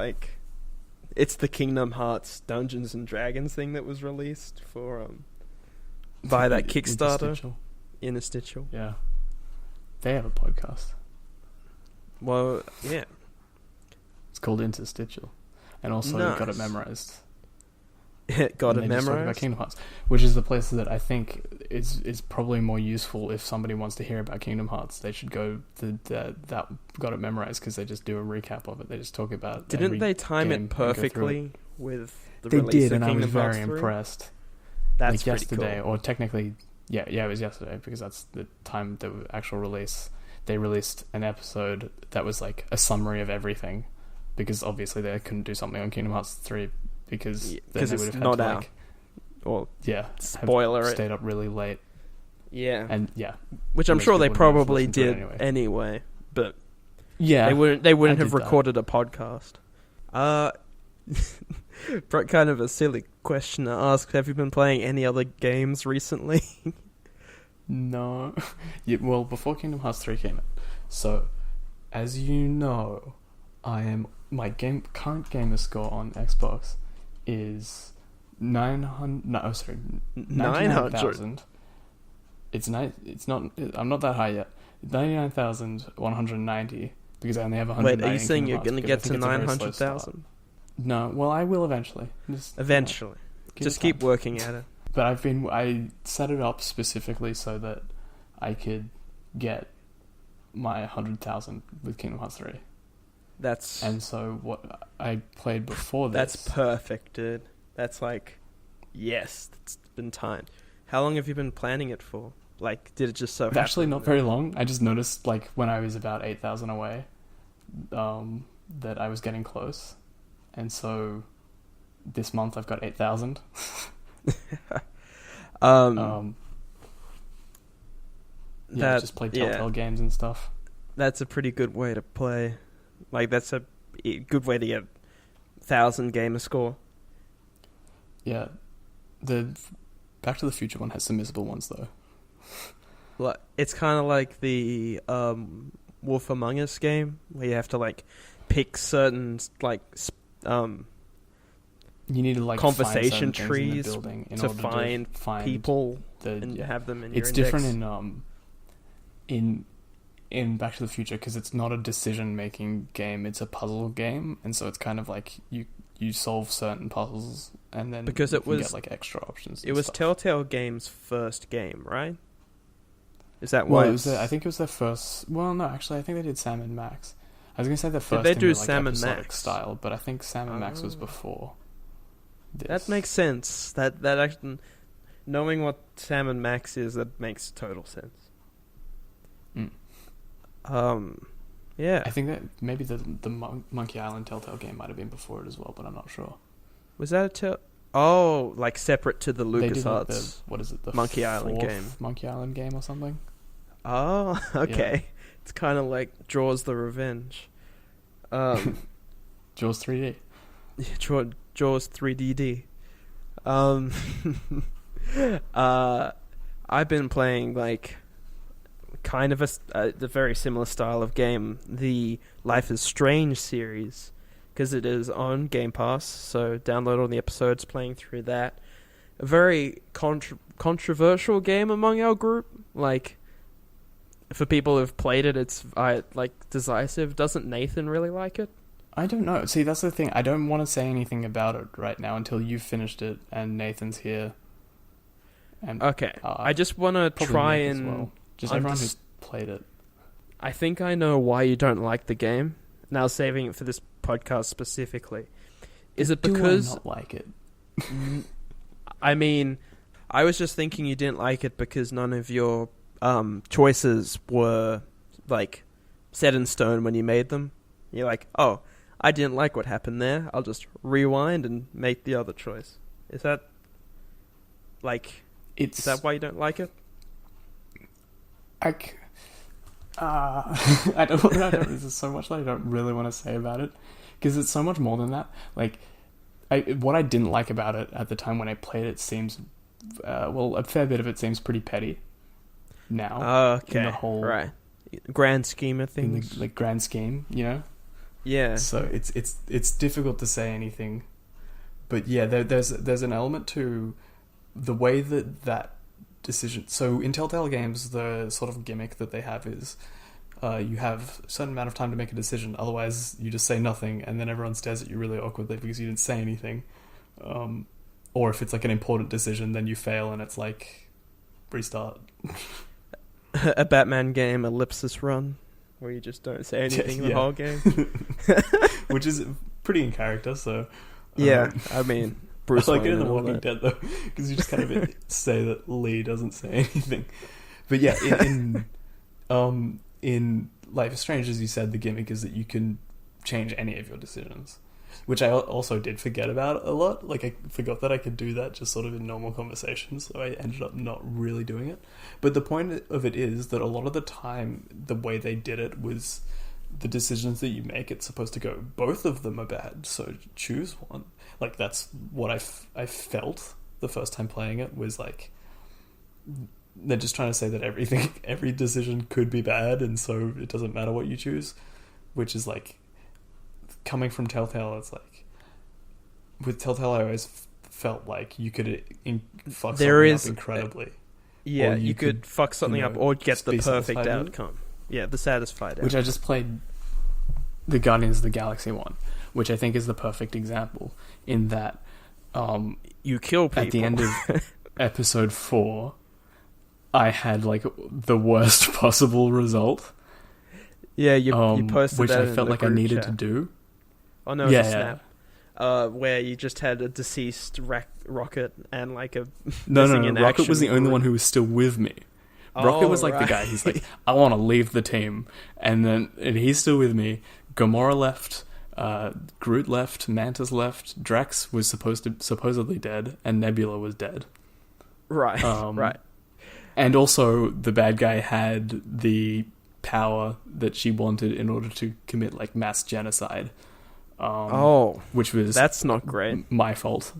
it's the Kingdom Hearts Dungeons and Dragons thing that was released for by that Kickstarter. Interstitial. Yeah. They have a podcast. Well, yeah. It's called Interstitial. And also got it memorized. Got it just memorized? talk about Kingdom Hearts, which is the place that I think is probably more useful if somebody wants to hear about Kingdom Hearts. They should go to that Got It Memorized because they just do a recap of it. They just talk about. Didn't they time it perfectly with the they release did, of and Kingdom I was very Hearts 3? impressed. That's yesterday, pretty cool. or technically, yeah, it was yesterday because that's the time the actual release. they released an episode that was like a summary of everything, because obviously they couldn't do something on Kingdom Hearts 3 because then they would it's have had not to out. like, Or spoiler have it. Stayed up really late. Yeah. And yeah. Which I'm sure they probably did anyway. But yeah, they wouldn't have recorded a podcast. Kind of a silly question to ask. Have you been playing any other games recently? No. Yeah, well, before Kingdom Hearts 3 came out. So, as you know, my current gamer score on Xbox is 99,000. It's not. I'm not that high yet. 99,190 because I only have 190. Wait, are you saying you're going to get to 900,000? No. Well, I will eventually. Eventually. Just keep working at it. But I set it up specifically so that I could get my 100,000 with Kingdom Hearts 3. And so what I played before this... That's perfect, dude. That's like... Yes, it's been timed. How long have you been planning it for? Like, did it just so happen? Actually, not very long. I just noticed, like, when I was about 8,000 away, that I was getting close. And so this month I've got 8,000. Just play Telltale games and stuff. That's a pretty good way to play. Like, that's a good way to get 1,000 gamer score. Yeah. The Back to the Future one has some missable ones, though. Like, it's kind of like the Wolf Among Us game, where you have to, like, pick certain, like... you need to like conversation find trees to find people and have them in your index. It's different in Back to the Future because it's not a decision-making game; it's a puzzle game, and so it's kind of like you solve certain puzzles and then because it was get like extra options. It was Telltale Games' first game, right? Is that why? well, I think it was their first. Well, no, actually, I think they did Sam and Max. I was gonna say their first. Did they do like Sam and Max style? But I think Sam and Max was before. That makes sense. That actually, knowing what Sam and Max is, that makes total sense. Yeah. I think that maybe the Monkey Island Telltale game might have been before it as well, but I'm not sure. Was that like separate to the LucasArts? What is it? The Monkey Island game. Monkey Island game or something. Oh, okay. Yeah. It's kind of like Jaws: The Revenge. Jaws 3D. Yeah, Jaws 3DD. I've been playing like kind of a very similar style of game, the Life is Strange series, because it is on Game Pass. So download all the episodes, playing through that. A very controversial game among our group. Like, for people who've played it, it's decisive. Doesn't Nathan really like it? I don't know. See, that's the thing. I don't want to say anything about it right now until you've finished it and Nathan's here. And okay. I just want to try and... Well. Just everyone who's played it. I think I know why you don't like the game. Now saving it for this podcast specifically. Is it because... Do I not like it? I mean, I was just thinking you didn't like it because none of your choices were, like, set in stone when you made them. You're like, oh... I didn't like what happened there. I'll just rewind and make the other choice. Is that is that why you don't like it? I don't. There's so much that I don't really want to say about it because it's so much more than that. Like, what I didn't like about it at the time when I played it seems, a fair bit of it seems pretty petty. Now, okay, in the whole right grand scheme of things, in the grand scheme, you know. Yeah. So it's difficult to say anything, but yeah, there's an element to the way that decision. So in Telltale games, the sort of gimmick that they have is you have a certain amount of time to make a decision. Otherwise, you just say nothing, and then everyone stares at you really awkwardly because you didn't say anything. Or if it's like an important decision, then you fail, and it's like restart. A Batman game, Ellipsis Run. Where you just don't say anything the whole game. Which is pretty in character, so... yeah, I mean, Bruce Wayne. I like it in The Walking Dead, though, because you just kind of say that Lee doesn't say anything. But yeah, in in Life is Strange, as you said, the gimmick is that you can change any of your decisions, which I also did forget about a lot. Like, I forgot that I could do that just sort of in normal conversations, so I ended up not really doing it. But the point of it is that a lot of the time, the way they did it was the decisions that you make, it's supposed to go, both of them are bad, so choose one. Like, that's what I felt the first time playing it, was like, they're just trying to say that every decision could be bad, and so it doesn't matter what you choose, which is like, coming from Telltale, it's like, with Telltale, I always felt like you could fuck something up incredibly. Yeah, you could fuck something up or get the perfect outcome. Yeah, the satisfied outcome. Which I just played the Guardians of the Galaxy one, which I think is the perfect example, in that you kill people. At the end of episode 4, I had like the worst possible result. Yeah, you posted which that I felt like I needed to do. Oh no, it's a snap. Where you just had a deceased Rocket and like a no, Rocket was the only one who was still with me. Rocket was like the guy. He's like, I want to leave the team, and he's still with me. Gamora left, Groot left, Mantis left, Drax was supposedly dead, and Nebula was dead. Right, right. And also, the bad guy had the power that she wanted in order to commit like mass genocide. Which was that's not great. My fault.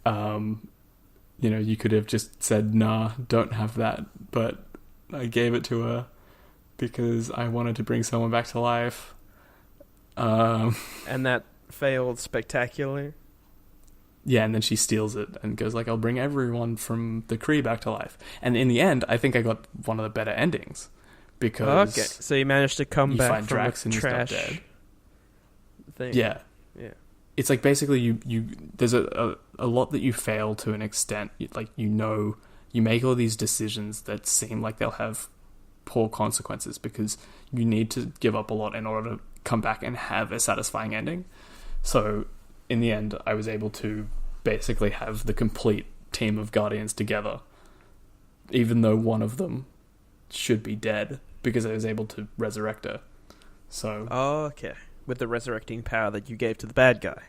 You could have just said, nah, don't have that, but I gave it to her because I wanted to bring someone back to life. And that failed spectacularly. Yeah, and then she steals it and goes like, I'll bring everyone from the Kree back to life. And in the end, I think I got one of the better endings, because so you managed to come back from Drax a and trash he's not dead. Thing. Yeah. It's like, basically you there's a lot that you fail to an extent. Like, you make all these decisions that seem like they'll have poor consequences because you need to give up a lot in order to come back and have a satisfying ending. So in the end, I was able to basically have the complete team of Guardians together, even though one of them should be dead, because I was able to resurrect her. So okay. With the resurrecting power that you gave to the bad guy.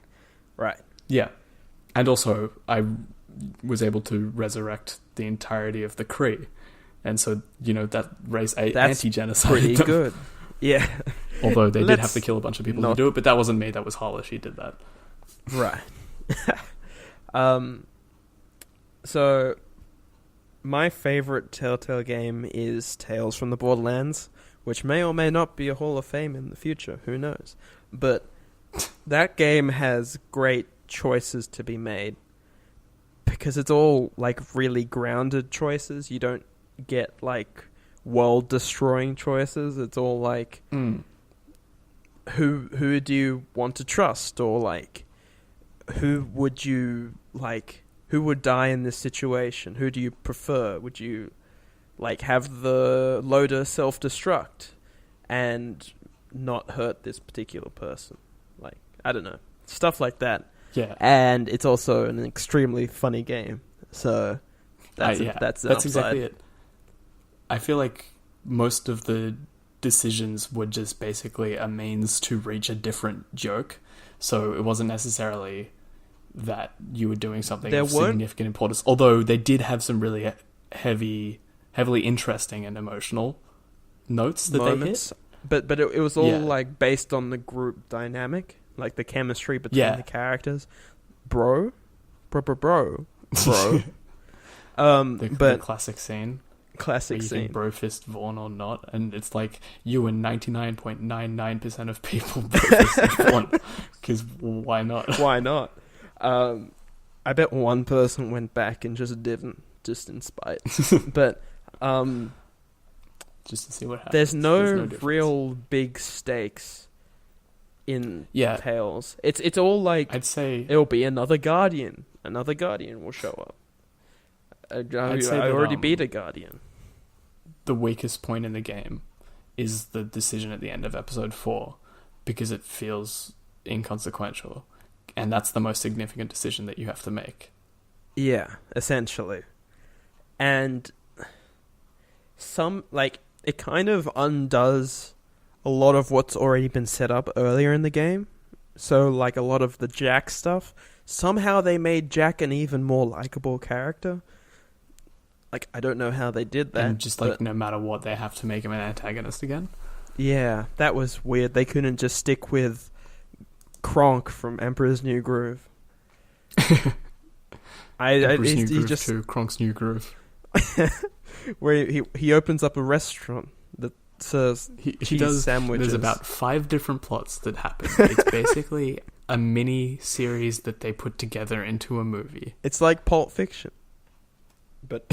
Right. Yeah. And also, I was able to resurrect the entirety of the Kree. And so, that race anti-genocide. Pretty good. Yeah. Although they did have to kill a bunch of people to do it, but that wasn't me, that was Holla, she did that. Right. So, my favorite Telltale game is Tales from the Borderlands, which may or may not be a Hall of Fame in the future, who knows. But that game has great choices to be made, because it's all like really grounded choices. You don't get like world-destroying choices. It's all like, who do you want to trust, or like, who would die in this situation? Who do you prefer? Would you like have the loader self-destruct and not hurt this particular person? Like, I don't know, stuff like that. Yeah. And it's also an extremely funny game, so that's exactly it. I feel like most of the decisions were just basically a means to reach a different joke, so it wasn't necessarily that you were doing something of significant importance, although they did have some really heavily interesting and emotional notes that moments. They hit. But it was all like based on the group dynamic, like the chemistry between the characters. Bro. The classic scene. Classic scene. You can bro fist Vaughn or not, and it's like, you and 99.99% of people bro fist Vaughn, because why not? Why not? I bet one person went back and just didn't, just in spite. But just to see what happens. There's no real big stakes in Tales. It's all like, I'd say it'll be another Guardian. Another Guardian will show up. I already beat a Guardian. The weakest point in the game is the decision at the end of episode 4, because it feels inconsequential, and that's the most significant decision that you have to make. Yeah, essentially. And some, like, it kind of undoes a lot of what's already been set up earlier in the game. So, like, a lot of the Jack stuff, somehow they made Jack an even more likable character. Like, I don't know how they did that. And just, like, no matter what, they have to make him an antagonist again? Yeah, that was weird. They couldn't just stick with Kronk from Emperor's New Groove. Emperor's New Groove 2, Kronk's New Groove. Where he opens up a restaurant that serves cheese sandwiches. There's about 5 different plots that happen. It's basically a mini series that they put together into a movie. It's like Pulp Fiction, but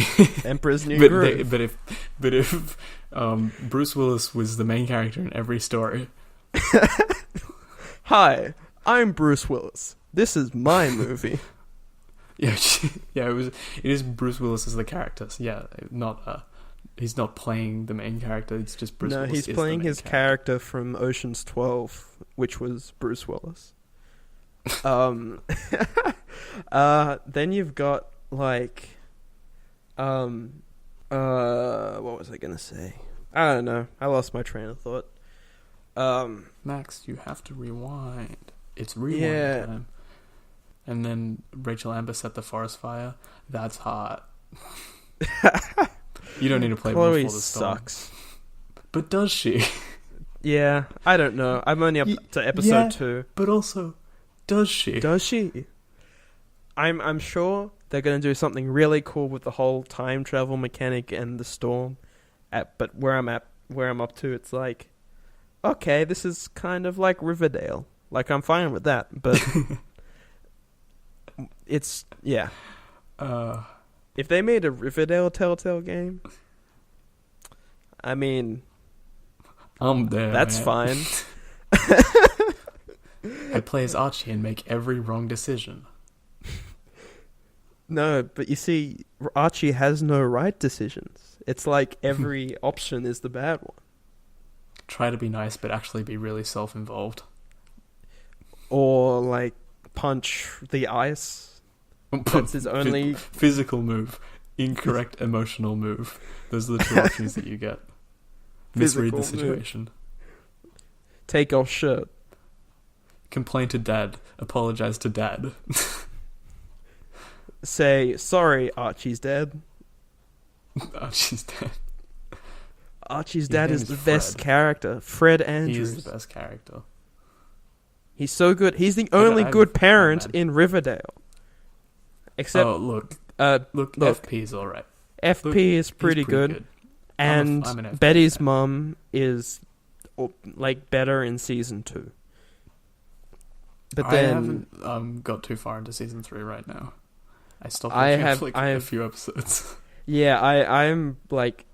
Emperor's New Groove. But if Bruce Willis was the main character in every story. Hi, I'm Bruce Willis. This is my movie. It is Bruce Willis as the character. So yeah, he's not playing the main character. It's just Bruce Willis. No, he's playing his character from Ocean's 12, which was Bruce Willis. Then you've got like, what was I gonna say? I don't know. I lost my train of thought. Max, you have to rewind. It's rewind time. And then Rachel Amber set the forest fire. That's hot. You don't need to play Chloe Before the Storm. Sucks. But does she? Yeah, I don't know. I'm only up to episode 2. But also, does she? Does she? I'm sure they're going to do something really cool with the whole time travel mechanic and the storm. But where I'm up to, it's like, okay, this is kind of like Riverdale. Like, I'm fine with that, but it's, yeah. If they made a Riverdale Telltale game, I mean, I'm there. That's man. fine. I play as Archie and make every wrong decision. No, but you see, Archie has no right decisions. It's like every option is the bad one. Try to be nice, but actually be really self-involved. Or, like, punch the ice. That's his only... Physical move. Incorrect emotional move. Those are the 2 options that you get. Misread the situation. Move. Take off shirt. Complain to dad. Apologize to dad. Say, sorry, Archie's dad. Archie's dad. Archie's dad is the best character. Fred Andrews. He is the best character. He's so good. He's the only good parent in Riverdale. Except, look, FP's alright. FP is pretty good. And I'm an Betty's mum is, like, better in season 2. But then I haven't got too far into season 3 right now. I stopped watching a few episodes. Yeah, I'm like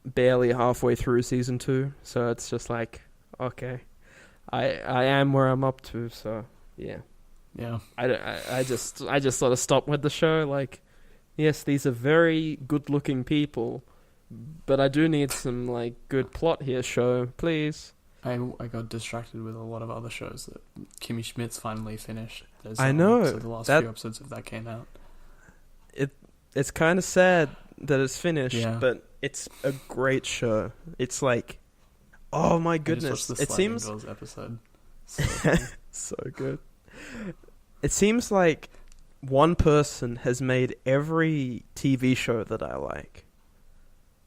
barely halfway through season 2, so it's just like, okay, I am where I'm up to, so yeah. Yeah. I just sort of stopped with the show. Like, yes, these are very good-looking people, but I do need some like good plot here. Show, please. I got distracted with a lot of other shows that Kimmy Schmidt's finally finished. I know. So the last few episodes of that came out. It's kind of sad that it's finished, but it's a great show. It's like, oh my goodness! It seems Girls episode. So good. It seems like one person has made every TV show that I like,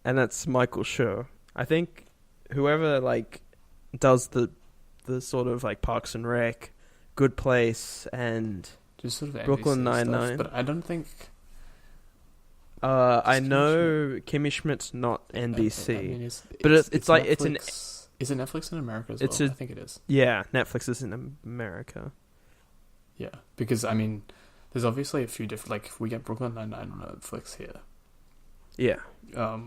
and that's Michael Schur. I think whoever like does the sort of like Parks and Rec, Good Place, and just sort of Brooklyn Nine-Nine. But I don't think. I know Kimmy Schmidt's not NBC, I mean, but it's like Netflix. It's an. Is it Netflix in America as well? I think it is. Yeah, Netflix is in America. Yeah, because I mean, there's obviously a few different. Like, if we get Brooklyn Nine-Nine on Netflix here. Yeah. But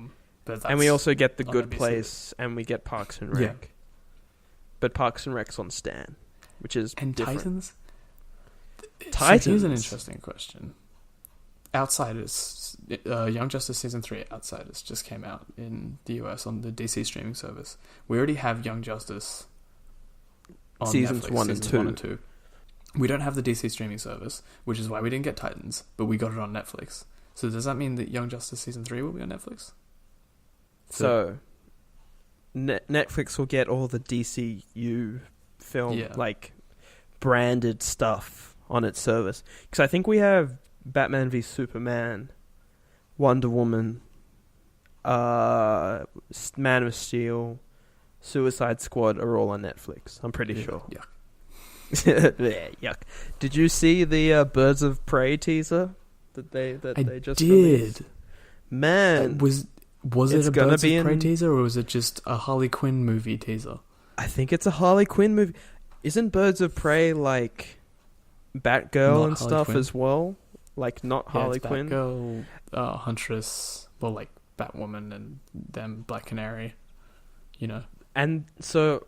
that's and we also get The Good NBC. Place, and we get Parks and Rec. Yeah. But Parks and Rec's on Stan, which is different. Titans. Titans. So here's an interesting question. Outsiders, Young Justice Season 3 Outsiders just came out in the US on the DC streaming service. We already have Young Justice on Seasons Netflix, 1 and 2. We don't have the DC streaming service, which is why we didn't get Titans, but we got it on Netflix. So does that mean that Young Justice Season 3 will be on Netflix? So Netflix will get all the DCU film like branded stuff on its service, because I think we have Batman v Superman, Wonder Woman, Man of Steel, Suicide Squad are all on Netflix. I'm pretty sure. Yuck. Yuck. Did you see the Birds of Prey teaser that they just released? Man, was it a Birds of Prey teaser, or was it just a Harley Quinn movie teaser? I think it's a Harley Quinn movie. Isn't Birds of Prey like Batgirl Not and Harley stuff Quinn. as well? Like not Harley it's Quinn. Batgirl, Huntress, well, like Batwoman and them Black Canary, you know. And so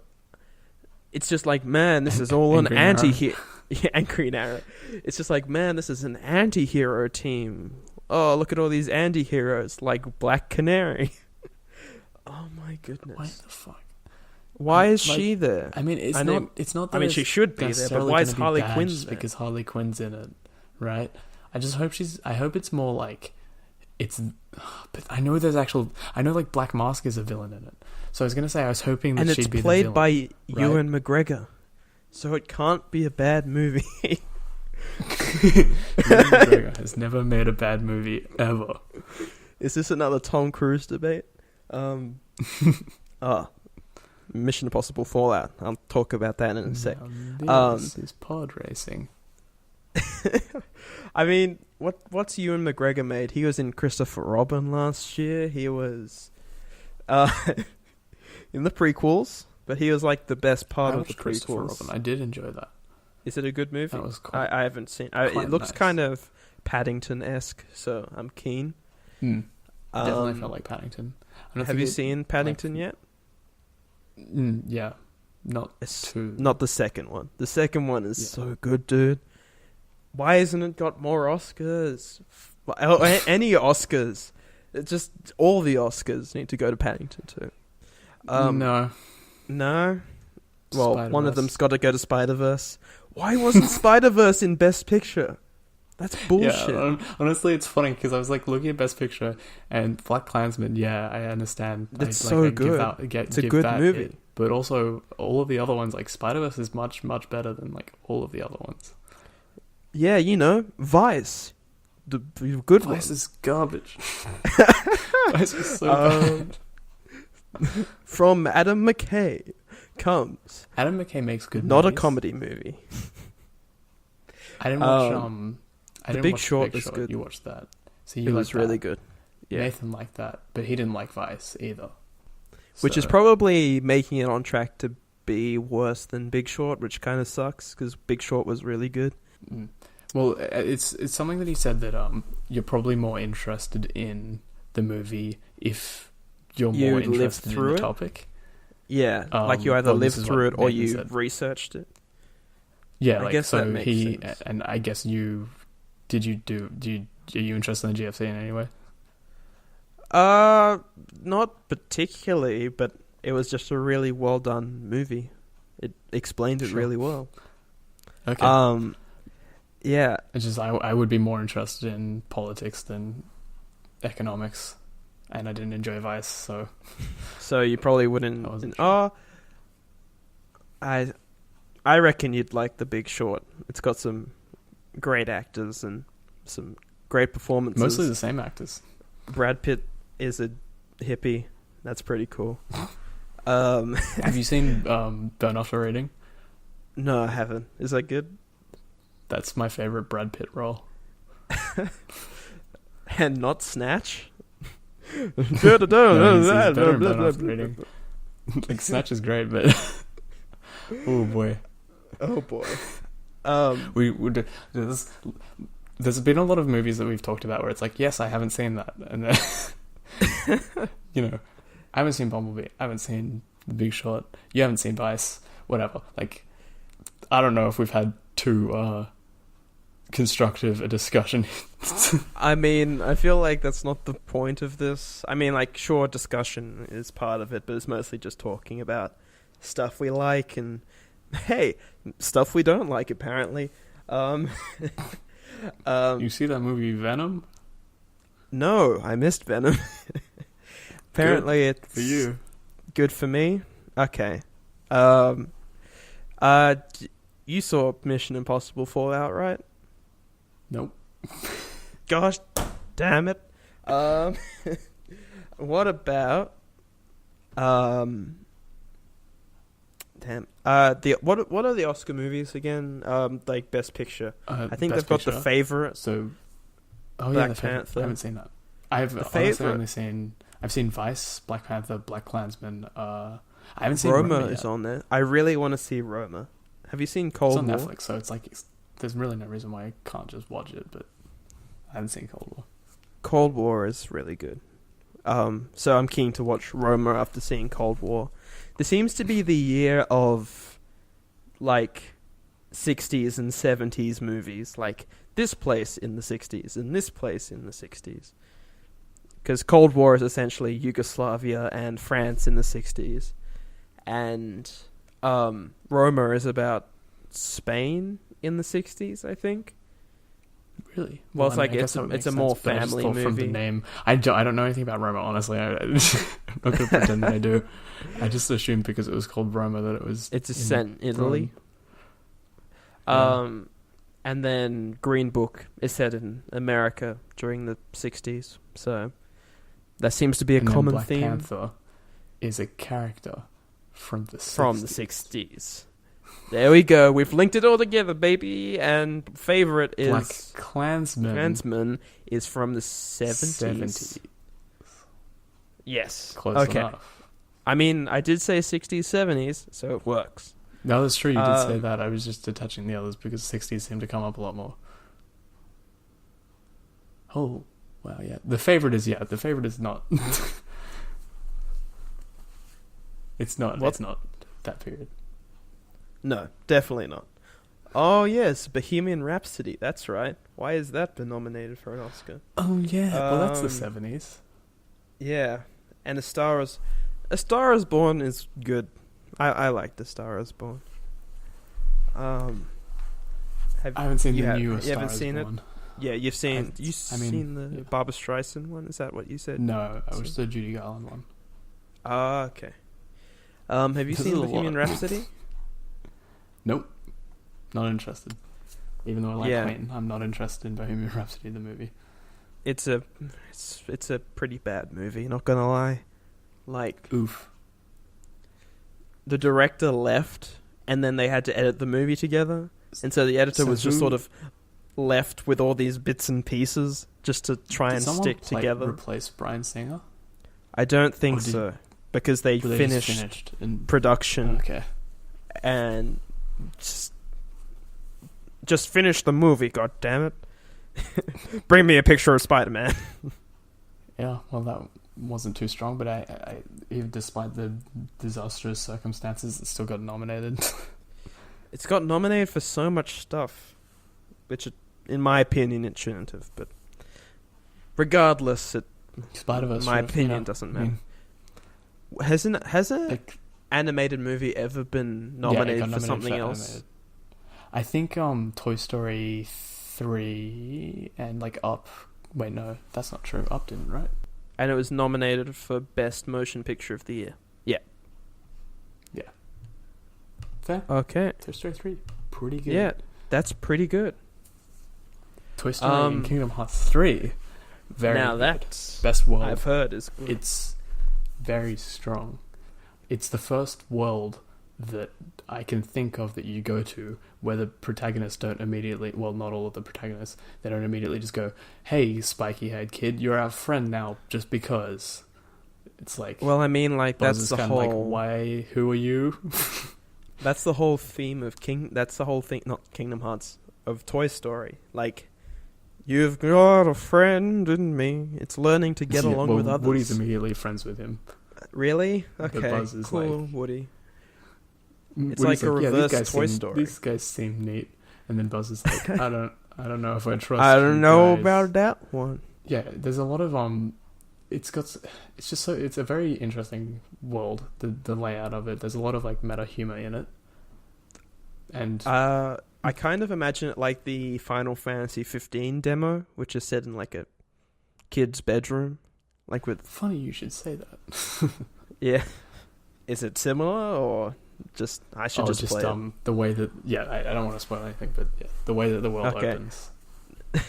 it's just like, man, this is all an anti-hero. Yeah, and Green Arrow. It's just like, man, this is an anti-hero team. Oh, look at all these anti-heroes like Black Canary. Oh my goodness. What the fuck? Why is she there? I mean, it's not. I mean, she should be there, but why is Harley Quinn there? Because Harley Quinn's in it, right? I just hope I hope it's more like it's. But I know like Black Mask is a villain in it. So I was gonna say I was hoping that she'd be the villain. And it's played by Ewan McGregor, so it can't be a bad movie. Ewan McGregor has never made a bad movie ever. Is this another Tom Cruise debate? Mission Impossible Fallout. I'll talk about that in a sec. This is pod racing. I mean, what's Ewan McGregor made? He was in Christopher Robin last year. He was in the prequels, but he was like the best part of the prequels. Robin. I did enjoy that. Is it a good movie? That was I haven't seen. It looks kind of Paddington-esque, so I'm keen. Definitely felt like Paddington. Have you seen Paddington yet? Yeah, not the second one. The second one is so good, dude. Why hasn't it got more Oscars? Any Oscars? It's just all the Oscars need to go to Paddington too. No. Well, Spider-Verse. One of them's got to go to Spider-Verse. Why wasn't Spider-Verse in Best Picture? That's bullshit. Yeah, honestly, it's funny because I was like looking at Best Picture and Black Klansman. Yeah, I understand. It's so good. It's a good movie. But also, all of the other ones, like Spider-Verse, is much, much better than like all of the other ones. Yeah, you know, Vice, the good one. Vice is garbage. Vice is so bad. From Adam McKay comes. Adam McKay makes good not movies. A comedy movie. I didn't watch The Big Short was good. You watched that. So it was really good. Yeah. Nathan liked that, but he didn't like Vice either. Which is probably making it on track to be worse than Big Short, which kind of sucks because Big Short was really good. Well, it's something that he said that you're probably more interested in the movie if you're more interested in the topic. Yeah, like you either lived through it or you researched it. Yeah, I guess that makes sense. And I guess are you interested in the GFC in any way? Not particularly, but it was just a really well done movie. It explained it really well. Okay. Yeah. It's just I would be more interested in politics than economics, and I didn't enjoy Vice, so. So you probably wouldn't. I reckon you'd like The Big Short. It's got some great actors and some great performances. Mostly the same actors. Brad Pitt is a hippie. That's pretty cool. Have you seen Burn After Reading? No, I haven't. Is that good? That's my favorite Brad Pitt role. And not Snatch? No, he's better in Burn After Reading. Like, Snatch is great, but... Oh, boy. There's been a lot of movies that we've talked about where it's like, yes, I haven't seen that, and then, I haven't seen Bumblebee, I haven't seen The Big Short, you haven't seen Vice, whatever. Like, I don't know if we've had too constructive a discussion. I mean, I feel like that's not the point of this. I mean, like, sure, discussion is part of it, but it's mostly just talking about stuff we like and, hey, stuff we don't like, apparently. You see that movie Venom? No, I missed Venom. Apparently Good for you. Good for me. Okay. You saw Mission Impossible Fallout, right? Nope. Gosh, damn it. What about what are the Oscar movies again? Like Best Picture. I think they've got The Favourite. So, Black The Favourite. Panther. I haven't seen that. I've seen Vice, Black Panther, Black Klansman. I haven't seen Roma. Roma is yet. on there. I really want to see Roma. Have you seen Cold War? It's on Netflix, so it's like there's really no reason why I can't just watch it. But I haven't seen Cold War. Cold War is really good. So I'm keen to watch Roma after seeing Cold War. This seems to be the year of, like, 60s and 70s movies. Like, this place in the 60s and this place in the 60s. Because Cold War is essentially Yugoslavia and France in the 60s. And Roma is about Spain in the 60s, I think. Really? Well, it's a more family movie. From the name, I don't know anything about Roma. Honestly, I'm not going to pretend that I do. I just assumed because it was called Roma that it was. It's set in Italy. Yeah. And then Green Book is set in America during the 60s. So that seems to be a common Black theme. Panther is a character from the 60s. From the 60s. There we go. We've linked it all together, baby. And favorite is Black Klansman. Klansman is from the 70s. Yes. Close enough. I mean, I did say 60s, 70s, so it works. No, that's true. You did say that. I was just detaching the others because 60s seem to come up a lot more. Oh, wow, yeah. The favorite is not. It's not that period. No, definitely not. Oh, yes, Bohemian Rhapsody. That's right. Why has that been nominated for an Oscar? Oh, yeah. Well, that's the 70s. Yeah. And A Star Is Born is good. I like The Star Is Born. I haven't seen the new A Star Is Born. You haven't seen it? Yeah, you've seen... seen the Barbra Streisand one? Is that what you said? No, I was the Judy Garland one. Ah, okay. Have you seen Bohemian Rhapsody? Nope. Not interested. Even though I like Queen, I'm not interested in Bohemian Rhapsody, the movie. It's a pretty bad movie, not gonna lie. Like... Oof. The director left, and then they had to edit the movie together. And so the editor was just sort of left with all these bits and pieces just to try and stick together. Replace Bryan Singer? I don't think so. Because they finished production. Okay. And just finish the movie, god damn it. Bring me a picture of Spider-Man. Yeah, well, that wasn't too strong, but I even despite the disastrous circumstances, it still got nominated. It's got nominated for so much stuff, which, in my opinion, it shouldn't have. But regardless, Spider-Verse, my opinion doesn't matter. Has an animated movie ever been nominated for something else? Animated. I think Toy Story 3 and Up. Wait, no, that's not true. Up didn't, right? And it was nominated for Best Motion Picture of the Year. Yeah. Yeah. Fair. Okay. Toy Story 3, pretty good. Yeah, that's pretty good. Toy Story and Kingdom Hearts 3, very now good. That's Best world. I've heard is good. It's very strong. It's the first world that I can think of that you go to where the protagonists don't immediately, well, not all of the protagonists, they don't immediately just go, hey, spiky-haired kid, you're our friend now, just because. It's like... Well, I mean, that's the whole... why, who are you? That's the whole theme of that's the whole thing, not Kingdom Hearts, of Toy Story. You've got a friend in me. It's learning to get along with others. Woody's immediately friends with him. Really? Okay, Buzz is cool, Woody. It's Woody's like a reverse Toy Story. These guys seem neat. And then Buzz is like, I don't know if I trust I don't know guys. about that one. Yeah, there's a lot of it's a very interesting world, the layout of it. There's a lot of meta humor in it. And I kind of imagine it like the Final Fantasy 15 demo, which is set in a kid's bedroom, with funny you should say that. Yeah. Is it similar or just I should just play it? The way that I don't want to spoil anything, but the way that the world opens.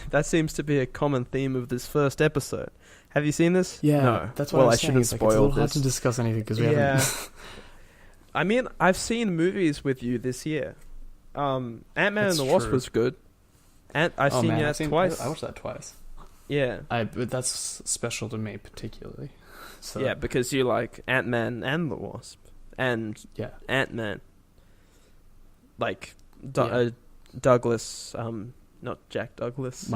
That seems to be a common theme of this first episode. Have you seen this? Yeah, no. That's what I shouldn't spoil this. It's a little hard to discuss anything because we haven't. I mean, I've seen movies with you this year. Ant-Man and the Wasp was good. I've seen that twice. I watched that twice. Yeah. But that's special to me particularly. So. Yeah, because you like Ant-Man and the Wasp. And Ant-Man. Like Douglas, not Jack Douglas.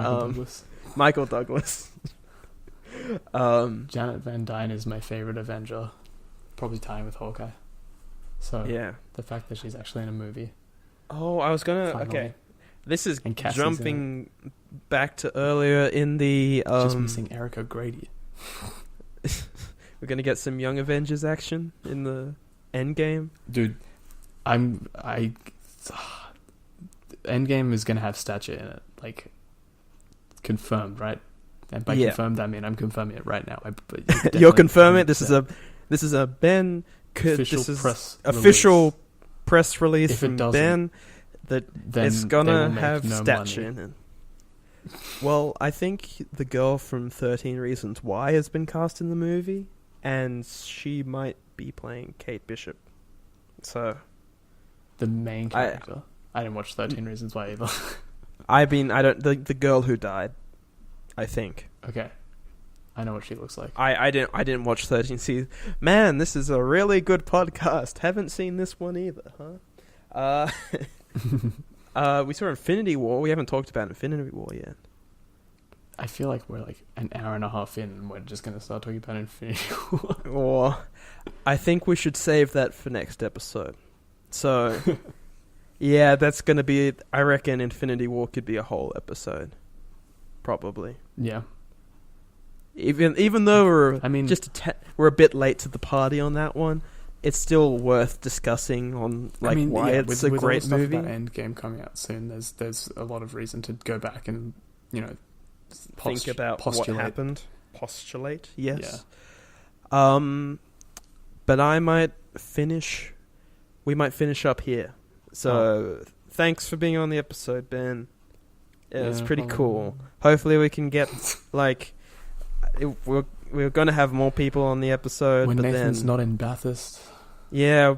Michael Douglas. Janet Van Dyne is my favorite Avenger. Probably tying with Hawkeye. So the fact that she's actually in a movie. Oh, I was gonna... Finally. Okay. This is jumping back to earlier in the... Just missing Eric O'Grady. We're gonna get some Young Avengers action in the Endgame. Dude, Endgame is gonna have Stature in it. Like, confirmed, right? And by confirmed, I mean I'm confirming it right now. You're confirming it? This is a Ben... official press release from Ben that it's gonna have Stature in it. Well, I think the girl from 13 Reasons Why has been cast in the movie, and she might be playing Kate Bishop. So, the main character. I didn't watch 13 Reasons Why either. The girl who died, I think. Okay. I know what she looks like. I didn't watch 13 seasons. Man, this is a really good podcast. Haven't seen this one either, huh? We saw Infinity War. We haven't talked about Infinity War yet. I feel like we're like an hour and a half in and we're just going to start talking about Infinity War. Or I think we should save that for next episode. So, yeah, that's going to be... I reckon Infinity War could be a whole episode. Probably. Yeah. Even though we're a bit late to the party on that one, it's still worth discussing on why it's a great movie. With Endgame coming out soon, there's a lot of reason to go back and think about postulate. What happened. Postulate, yes. Yeah. But I might finish. We might finish up here. So thanks for being on the episode, Ben. It was pretty cool. Hopefully we can get we're going to have more people on the episode. When Nathan's not in Bathurst. Yeah,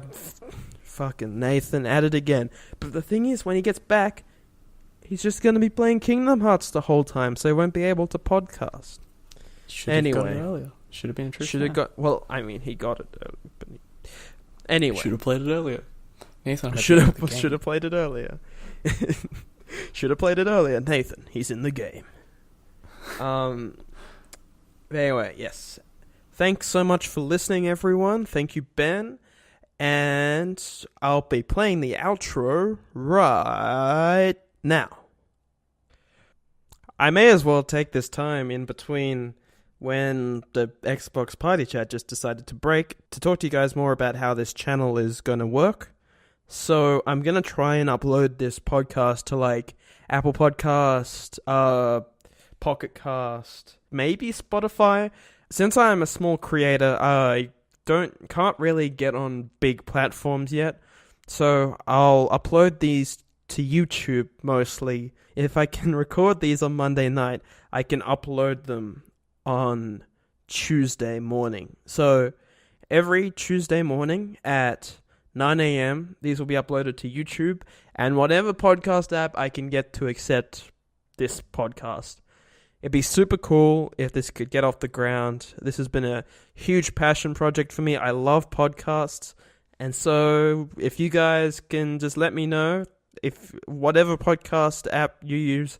fucking Nathan at it again. But the thing is, when he gets back, he's just going to be playing Kingdom Hearts the whole time, so he won't be able to podcast. Should have got it earlier. Should have been a true Should have got... Well, I mean, he got it early, but... Anyway. Should have played it earlier. Nathan should have played it earlier. Should have played it earlier. Nathan, he's in the game. Anyway, yes. Thanks so much for listening, everyone. Thank you, Ben. And I'll be playing the outro right now. I may as well take this time in between when the Xbox Party Chat just decided to break to talk to you guys more about how this channel is going to work. So I'm going to try and upload this podcast to Apple Podcast, Pocket Cast, maybe Spotify. Since I'm a small creator, I can't really get on big platforms yet. So I'll upload these to YouTube mostly. If I can record these on Monday night, I can upload them on Tuesday morning. So every Tuesday morning at 9 a.m., these will be uploaded to YouTube and whatever podcast app I can get to accept this podcast. It'd be super cool if this could get off the ground. This has been a huge passion project for me. I love podcasts. And so if you guys can just let me know, if whatever podcast app you use,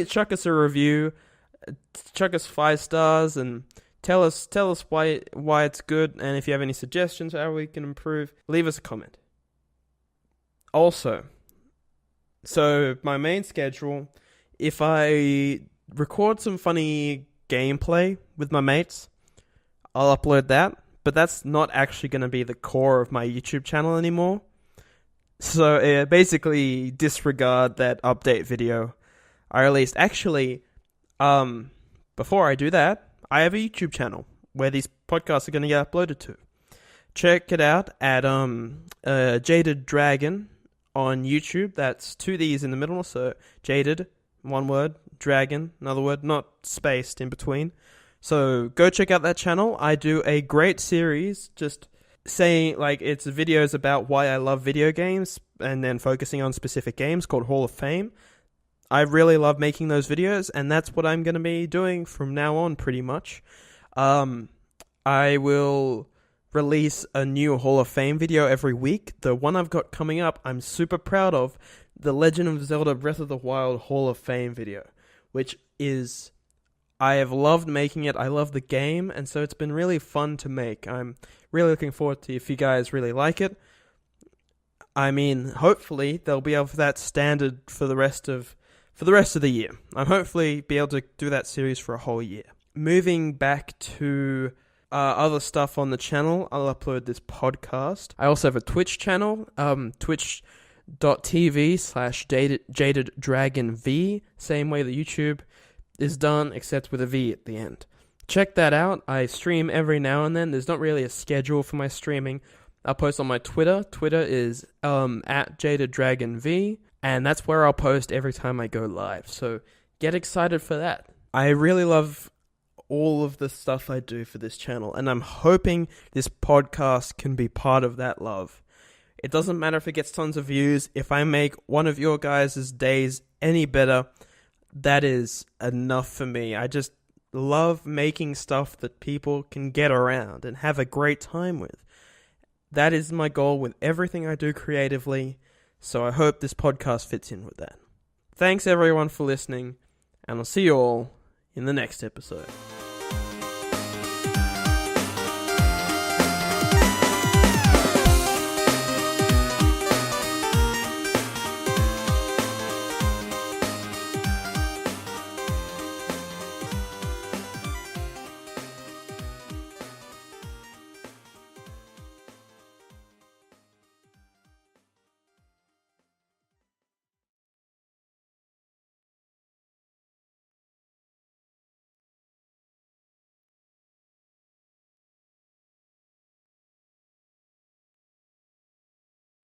chuck us a review, chuck us 5 stars, and tell us why it's good. And if you have any suggestions how we can improve, leave us a comment. Also, so my main schedule, if I record some funny gameplay with my mates, I'll upload that, but that's not actually going to be the core of my YouTube channel anymore. So basically disregard that update video I released. Actually, before I do that, I have a YouTube channel where these podcasts are going to get uploaded to. check it out at JadedDragon on YouTube. That's 2 D's in the middle, so Jaded, one word, Dragon, another word, not spaced in between. So go check out that channel. I do a great series just saying, like, it's videos about why I love video games and then focusing on specific games called Hall of Fame. I really love making those videos, and that's what I'm going to be doing from now on pretty much. I will release a new Hall of Fame video every week. The one I've got coming up, I'm super proud of, the Legend of Zelda Breath of the Wild Hall of Fame video, which is, I have loved making it. I love the game, and so it's been really fun to make. I'm really looking forward to if you guys really like it. I mean, hopefully they'll be able for that standard for the rest of the year. I'm hopefully be able to do that series for a whole year. Moving back to other stuff on the channel, I'll upload this podcast. I also have a Twitch channel, twitch.tv/JadedDragonV, same way the YouTube is done, except with a V at the end. Check that out. I stream every now and then. There's not really a schedule for my streaming. I'll post on my Twitter. Twitter is at JadedDragonV, and that's where I'll post every time I go live. So get excited for that. I really love all of the stuff I do for this channel, and I'm hoping this podcast can be part of that love. It doesn't matter if it gets tons of views. If I make one of your guys' days any better, that is enough for me. I just love making stuff that people can get around and have a great time with. That is my goal with everything I do creatively, so I hope this podcast fits in with that. Thanks everyone for listening, and I'll see you all in the next episode.